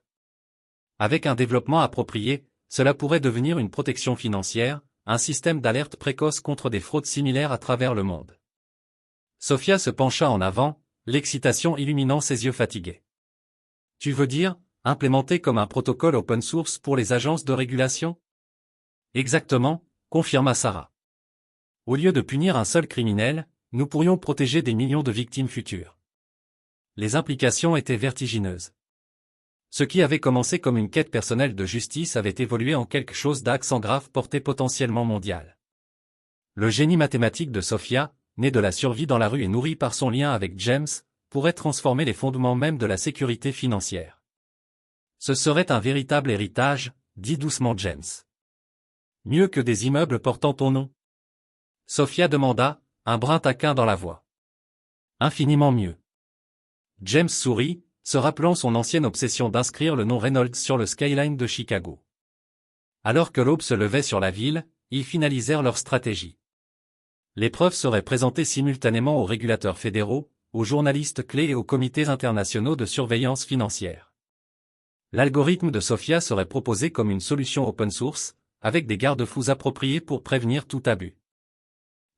Avec un développement approprié, cela pourrait devenir une protection financière, un système d'alerte précoce contre des fraudes similaires à travers le monde. Sophia se pencha en avant, l'excitation illuminant ses yeux fatigués. Tu veux dire, implémenté comme un protocole open source pour les agences de régulation? Exactement, confirma Sarah. Au lieu de punir un seul criminel, nous pourrions protéger des millions de victimes futures. Les implications étaient vertigineuses. Ce qui avait commencé comme une quête personnelle de justice avait évolué en quelque chose d'accent grave porté potentiellement mondial. Le génie mathématique de Sophia, né de la survie dans la rue et nourri par son lien avec James, pourrait transformer les fondements même de la sécurité financière. Ce serait un véritable héritage, dit doucement James. Mieux que des immeubles portant ton nom? Sophia demanda, un brin taquin dans la voix. Infiniment mieux. James sourit, se rappelant son ancienne obsession d'inscrire le nom Reynolds sur le skyline de Chicago. Alors que l'aube se levait sur la ville, ils finalisèrent leur stratégie. Les preuves seraient présentées simultanément aux régulateurs fédéraux, aux journalistes clés et aux comités internationaux de surveillance financière. L'algorithme de Sophia serait proposé comme une solution open source, avec des garde-fous appropriés pour prévenir tout abus.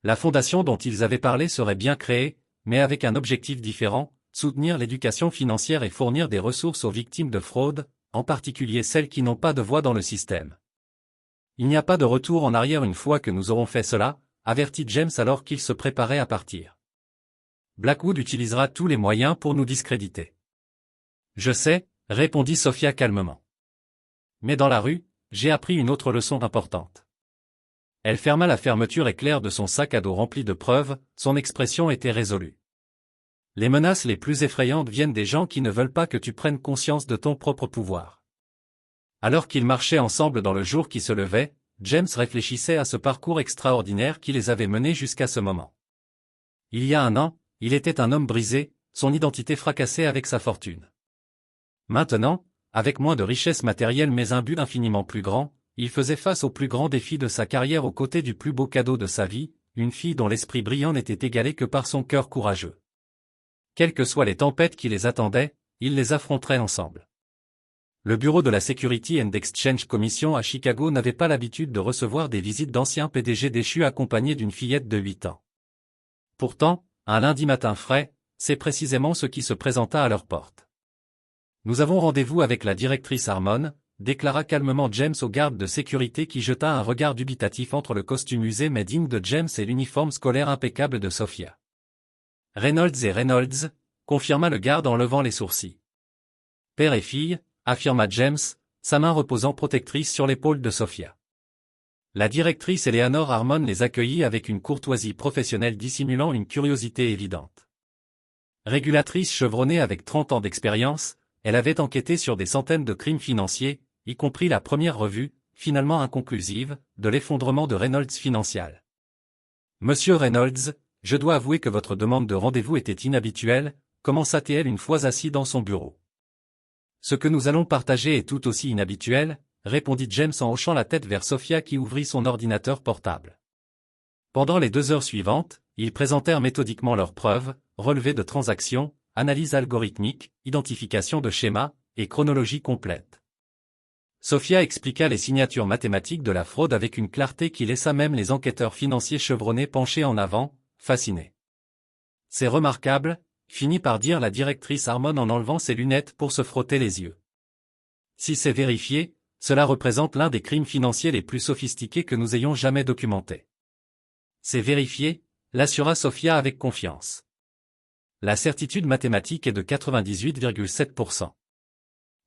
La fondation dont ils avaient parlé serait bien créée, mais avec un objectif différent, soutenir l'éducation financière et fournir des ressources aux victimes de fraude, en particulier celles qui n'ont pas de voix dans le système. Il n'y a pas de retour en arrière une fois que nous aurons fait cela, avertit James alors qu'il se préparait à partir. Blackwood utilisera tous les moyens pour nous discréditer. Je sais, répondit Sophia calmement. Mais dans la rue, j'ai appris une autre leçon importante. Elle ferma la fermeture éclair de son sac à dos rempli de preuves, son expression était résolue. Les menaces les plus effrayantes viennent des gens qui ne veulent pas que tu prennes conscience de ton propre pouvoir. Alors qu'ils marchaient ensemble dans le jour qui se levait, James réfléchissait à ce parcours extraordinaire qui les avait menés jusqu'à ce moment. Il y a un an, il était un homme brisé, son identité fracassée avec sa fortune. Maintenant, avec moins de richesses matérielles mais un but infiniment plus grand, il faisait face au plus grand défi de sa carrière aux côtés du plus beau cadeau de sa vie, une fille dont l'esprit brillant n'était égalé que par son cœur courageux. Quelles que soient les tempêtes qui les attendaient, ils les affronteraient ensemble. Le bureau de la Security and Exchange Commission à Chicago n'avait pas l'habitude de recevoir des visites d'anciens PDG déchus accompagnés d'une fillette de 8 ans. Pourtant, un lundi matin frais, c'est précisément ce qui se présenta à leur porte. Nous avons rendez-vous avec la directrice Harmon, déclara calmement James au garde de sécurité qui jeta un regard dubitatif entre le costume usé mais digne de James et l'uniforme scolaire impeccable de Sophia. Reynolds et Reynolds, confirma le garde en levant les sourcils. Père et fille, affirma James, sa main reposant protectrice sur l'épaule de Sophia. La directrice Eleanor Harmon les accueillit avec une courtoisie professionnelle dissimulant une curiosité évidente. Régulatrice chevronnée avec 30 ans d'expérience, elle avait enquêté sur des centaines de crimes financiers, y compris la première revue, finalement inconclusive, de l'effondrement de Reynolds Financial. Monsieur Reynolds, je dois avouer que votre demande de rendez-vous était inhabituelle, commença-t-elle une fois assis dans son bureau. Ce que nous allons partager est tout aussi inhabituel, répondit James en hochant la tête vers Sophia qui ouvrit son ordinateur portable. Pendant les 2 heures suivantes, ils présentèrent méthodiquement leurs preuves, relevés de transactions, analyse algorithmique, identification de schémas, et chronologie complète. Sophia expliqua les signatures mathématiques de la fraude avec une clarté qui laissa même les enquêteurs financiers chevronnés penchés en avant, fascinés. C'est remarquable, finit par dire la directrice Harmon en enlevant ses lunettes pour se frotter les yeux. Si c'est vérifié, cela représente l'un des crimes financiers les plus sophistiqués que nous ayons jamais documentés. C'est vérifié, l'assura Sophia avec confiance. La certitude mathématique est de 98,7%.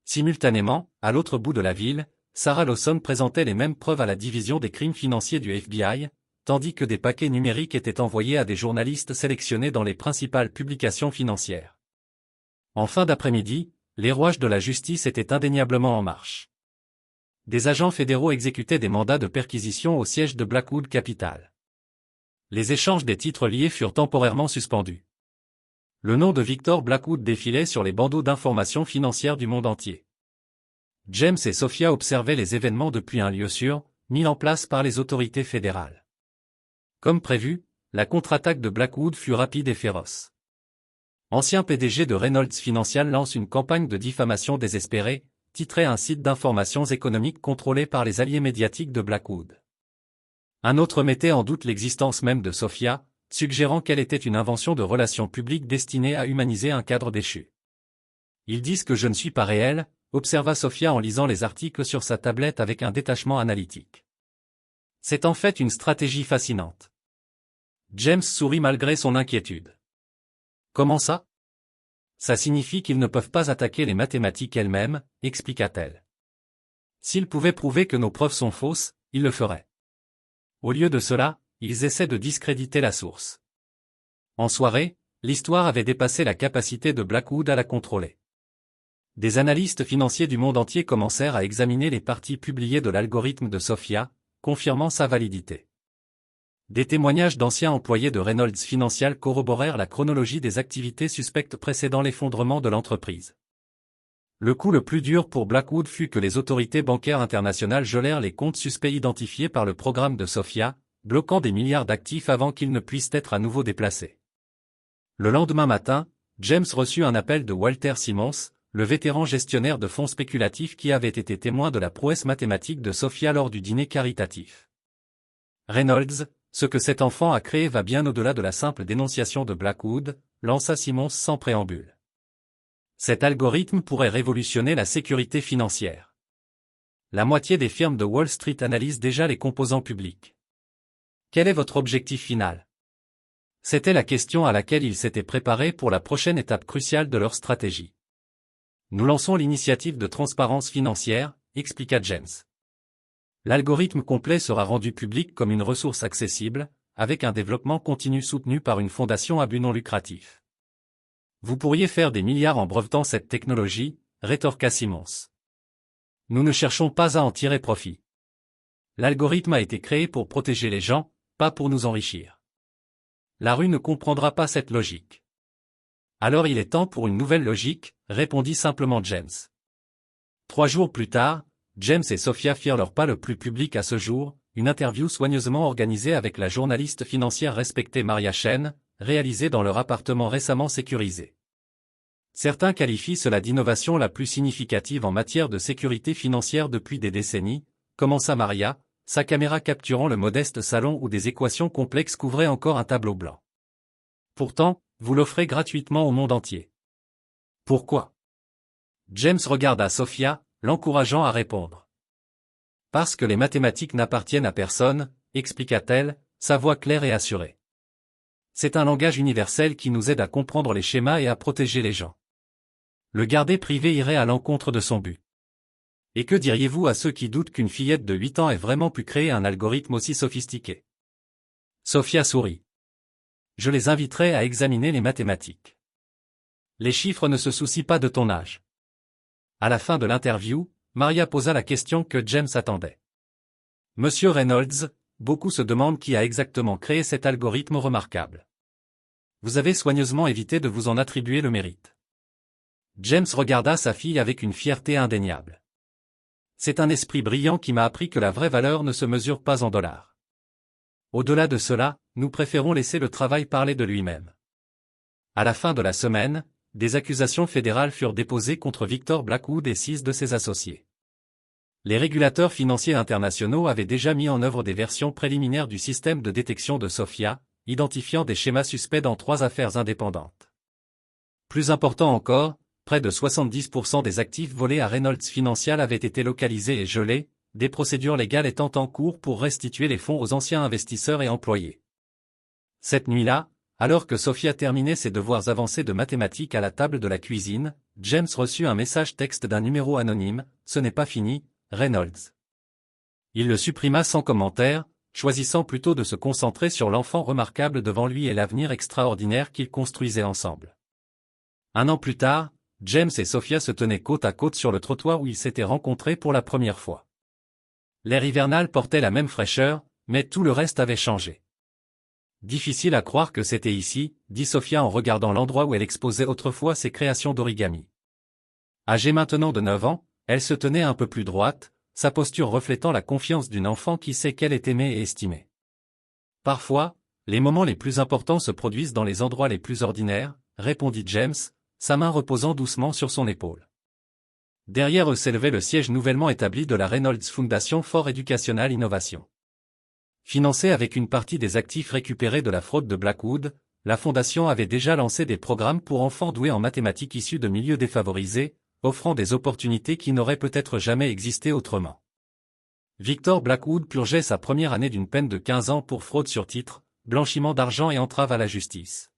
Simultanément, à l'autre bout de la ville, Sarah Lawson présentait les mêmes preuves à la division des crimes financiers du FBI, tandis que des paquets numériques étaient envoyés à des journalistes sélectionnés dans les principales publications financières. En fin d'après-midi, les rouages de la justice étaient indéniablement en marche. Des agents fédéraux exécutaient des mandats de perquisition au siège de Blackwood Capital. Les échanges des titres liés furent temporairement suspendus. Le nom de Victor Blackwood défilait sur les bandeaux d'information financière du monde entier. James et Sophia observaient les événements depuis un lieu sûr, mis en place par les autorités fédérales. Comme prévu, la contre-attaque de Blackwood fut rapide et féroce. Ancien PDG de Reynolds Financial lance une campagne de diffamation désespérée, titrait un site d'informations économiques contrôlé par les alliés médiatiques de Blackwood. Un autre mettait en doute l'existence même de Sophia, suggérant qu'elle était une invention de relations publiques destinée à humaniser un cadre déchu. Ils disent que je ne suis pas réel, observa Sophia en lisant les articles sur sa tablette avec un détachement analytique. C'est en fait une stratégie fascinante. James sourit malgré son inquiétude. Comment ça? Ça signifie qu'ils ne peuvent pas attaquer les mathématiques elles-mêmes, expliqua-t-elle. S'ils pouvaient prouver que nos preuves sont fausses, ils le feraient. Au lieu de cela, ils essaient de discréditer la source. En soirée, l'histoire avait dépassé la capacité de Blackwood à la contrôler. Des analystes financiers du monde entier commencèrent à examiner les parties publiées de l'algorithme de Sophia, confirmant sa validité. Des témoignages d'anciens employés de Reynolds Financial corroborèrent la chronologie des activités suspectes précédant l'effondrement de l'entreprise. Le coup le plus dur pour Blackwood fut que les autorités bancaires internationales gelèrent les comptes suspects identifiés par le programme de Sophia, bloquant des milliards d'actifs avant qu'ils ne puissent être à nouveau déplacés. Le lendemain matin, James reçut un appel de Walter Simmons, le vétéran gestionnaire de fonds spéculatifs qui avait été témoin de la prouesse mathématique de Sophia lors du dîner caritatif. Reynolds, ce que cet enfant a créé va bien au-delà de la simple dénonciation de Blackwood, lança Simmons sans préambule. Cet algorithme pourrait révolutionner la sécurité financière. La moitié des firmes de Wall Street analysent déjà les composants publics. Quel est votre objectif final? C'était la question à laquelle ils s'étaient préparés pour la prochaine étape cruciale de leur stratégie. Nous lançons l'initiative de transparence financière, expliqua James. L'algorithme complet sera rendu public comme une ressource accessible, avec un développement continu soutenu par une fondation à but non lucratif. Vous pourriez faire des milliards en brevetant cette technologie, rétorqua Simmons. Nous ne cherchons pas à en tirer profit. L'algorithme a été créé pour protéger les gens, pas pour nous enrichir. La rue ne comprendra pas cette logique. Alors il est temps pour une nouvelle logique, répondit simplement James. 3 jours plus tard, James et Sophia firent leur pas le plus public à ce jour, une interview soigneusement organisée avec la journaliste financière respectée Maria Chen, réalisée dans leur appartement récemment sécurisé. Certains qualifient cela d'innovation la plus significative en matière de sécurité financière depuis des décennies, commença Maria, sa caméra capturant le modeste salon où des équations complexes couvraient encore un tableau blanc. Pourtant, vous l'offrez gratuitement au monde entier. Pourquoi? James regarda Sophia, l'encourageant à répondre. Parce que les mathématiques n'appartiennent à personne, expliqua-t-elle, sa voix claire et assurée. C'est un langage universel qui nous aide à comprendre les schémas et à protéger les gens. Le garder privé irait à l'encontre de son but. Et que diriez-vous à ceux qui doutent qu'une fillette de 8 ans ait vraiment pu créer un algorithme aussi sophistiqué? Sophia sourit. Je les inviterai à examiner les mathématiques. Les chiffres ne se soucient pas de ton âge. À la fin de l'interview, Maria posa la question que James attendait. Monsieur Reynolds, beaucoup se demandent qui a exactement créé cet algorithme remarquable. Vous avez soigneusement évité de vous en attribuer le mérite. James regarda sa fille avec une fierté indéniable. C'est un esprit brillant qui m'a appris que la vraie valeur ne se mesure pas en dollars. Au-delà de cela, nous préférons laisser le travail parler de lui-même. À la fin de la semaine, des accusations fédérales furent déposées contre Victor Blackwood et 6 de ses associés. Les régulateurs financiers internationaux avaient déjà mis en œuvre des versions préliminaires du système de détection de Sophia, identifiant des schémas suspects dans 3 affaires indépendantes. Plus important encore, près de 70% des actifs volés à Reynolds Financial avaient été localisés et gelés, des procédures légales étant en cours pour restituer les fonds aux anciens investisseurs et employés. Cette nuit-là, alors que Sophia terminait ses devoirs avancés de mathématiques à la table de la cuisine, James reçut un message texte d'un numéro anonyme, « Ce n'est pas fini, Reynolds ». Il le supprima sans commentaire, choisissant plutôt de se concentrer sur l'enfant remarquable devant lui et l'avenir extraordinaire qu'ils construisaient ensemble. 1 an plus tard, James et Sophia se tenaient côte à côte sur le trottoir où ils s'étaient rencontrés pour la première fois. L'air hivernal portait la même fraîcheur, mais tout le reste avait changé. Difficile à croire que c'était ici, dit Sophia en regardant l'endroit où elle exposait autrefois ses créations d'origami. Âgée maintenant de 9 ans, elle se tenait un peu plus droite, sa posture reflétant la confiance d'une enfant qui sait qu'elle est aimée et estimée. Parfois, les moments les plus importants se produisent dans les endroits les plus ordinaires, répondit James, sa main reposant doucement sur son épaule. Derrière eux s'élevait le siège nouvellement établi de la Reynolds Foundation for Educational Innovation. Financée avec une partie des actifs récupérés de la fraude de Blackwood, la fondation avait déjà lancé des programmes pour enfants doués en mathématiques issus de milieux défavorisés, offrant des opportunités qui n'auraient peut-être jamais existé autrement. Victor Blackwood purgeait sa première année d'une peine de 15 ans pour fraude sur titre, blanchiment d'argent et entrave à la justice.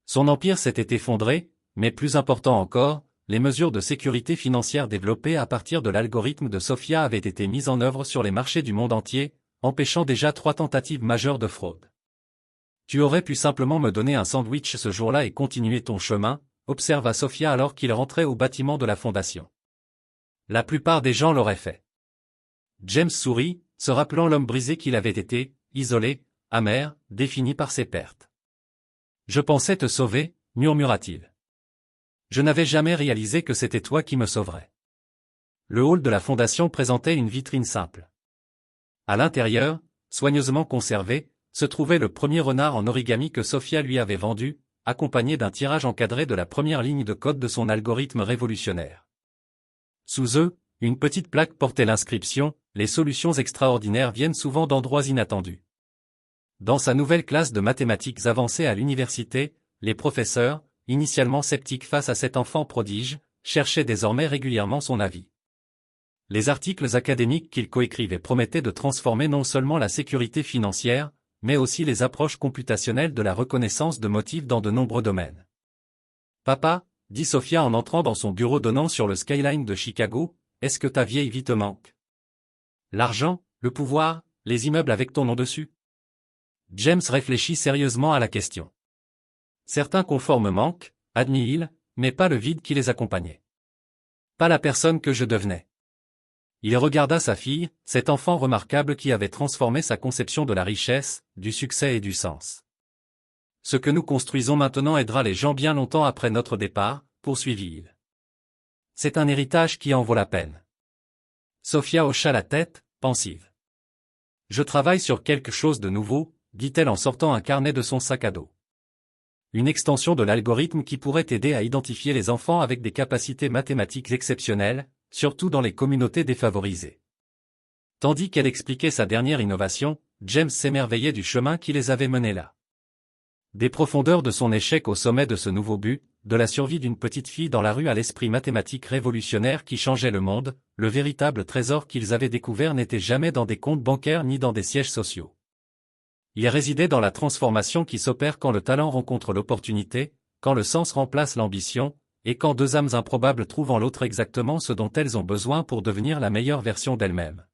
Son empire s'était effondré, mais plus important encore, les mesures de sécurité financière développées à partir de l'algorithme de Sophia avaient été mises en œuvre sur les marchés du monde entier, empêchant déjà 3 tentatives majeures de fraude. Tu aurais pu simplement me donner un sandwich ce jour-là et continuer ton chemin, observa Sophia alors qu'il rentrait au bâtiment de la fondation. La plupart des gens l'auraient fait. James sourit, se rappelant l'homme brisé qu'il avait été, isolé, amer, défini par ses pertes. Je pensais te sauver, murmura-t-il. Je n'avais jamais réalisé que c'était toi qui me sauverais. Le hall de la fondation présentait une vitrine simple. À l'intérieur, soigneusement conservé, se trouvait le premier renard en origami que Sophia lui avait vendu, accompagné d'un tirage encadré de la première ligne de code de son algorithme révolutionnaire. Sous eux, une petite plaque portait l'inscription « Les solutions extraordinaires viennent souvent d'endroits inattendus ». Dans sa nouvelle classe de mathématiques avancées à l'université, les professeurs, initialement sceptiques face à cet enfant prodige, cherchaient désormais régulièrement son avis. Les articles académiques qu'il coécrivait promettaient de transformer non seulement la sécurité financière, mais aussi les approches computationnelles de la reconnaissance de motifs dans de nombreux domaines. « Papa, dit Sophia en entrant dans son bureau donnant sur le skyline de Chicago, est-ce que ta vieille vie te manque? L'argent, le pouvoir, les immeubles avec ton nom dessus? » James réfléchit sérieusement à la question. Certains conforts me manquent, admit-il, mais pas le vide qui les accompagnait. Pas la personne que je devenais. Il regarda sa fille, cet enfant remarquable qui avait transformé sa conception de la richesse, du succès et du sens. Ce que nous construisons maintenant aidera les gens bien longtemps après notre départ, poursuivit-il. C'est un héritage qui en vaut la peine. Sophia hocha la tête, pensive. Je travaille sur quelque chose de nouveau, dit-elle en sortant un carnet de son sac à dos. Une extension de l'algorithme qui pourrait aider à identifier les enfants avec des capacités mathématiques exceptionnelles, surtout dans les communautés défavorisées. Tandis qu'elle expliquait sa dernière innovation, James s'émerveillait du chemin qui les avait menés là. Des profondeurs de son échec au sommet de ce nouveau but, de la survie d'une petite fille dans la rue à l'esprit mathématique révolutionnaire qui changeait le monde, le véritable trésor qu'ils avaient découvert n'était jamais dans des comptes bancaires ni dans des sièges sociaux. Il résidait dans la transformation qui s'opère quand le talent rencontre l'opportunité, quand le sens remplace l'ambition, et quand deux âmes improbables trouvent en l'autre exactement ce dont elles ont besoin pour devenir la meilleure version d'elles-mêmes.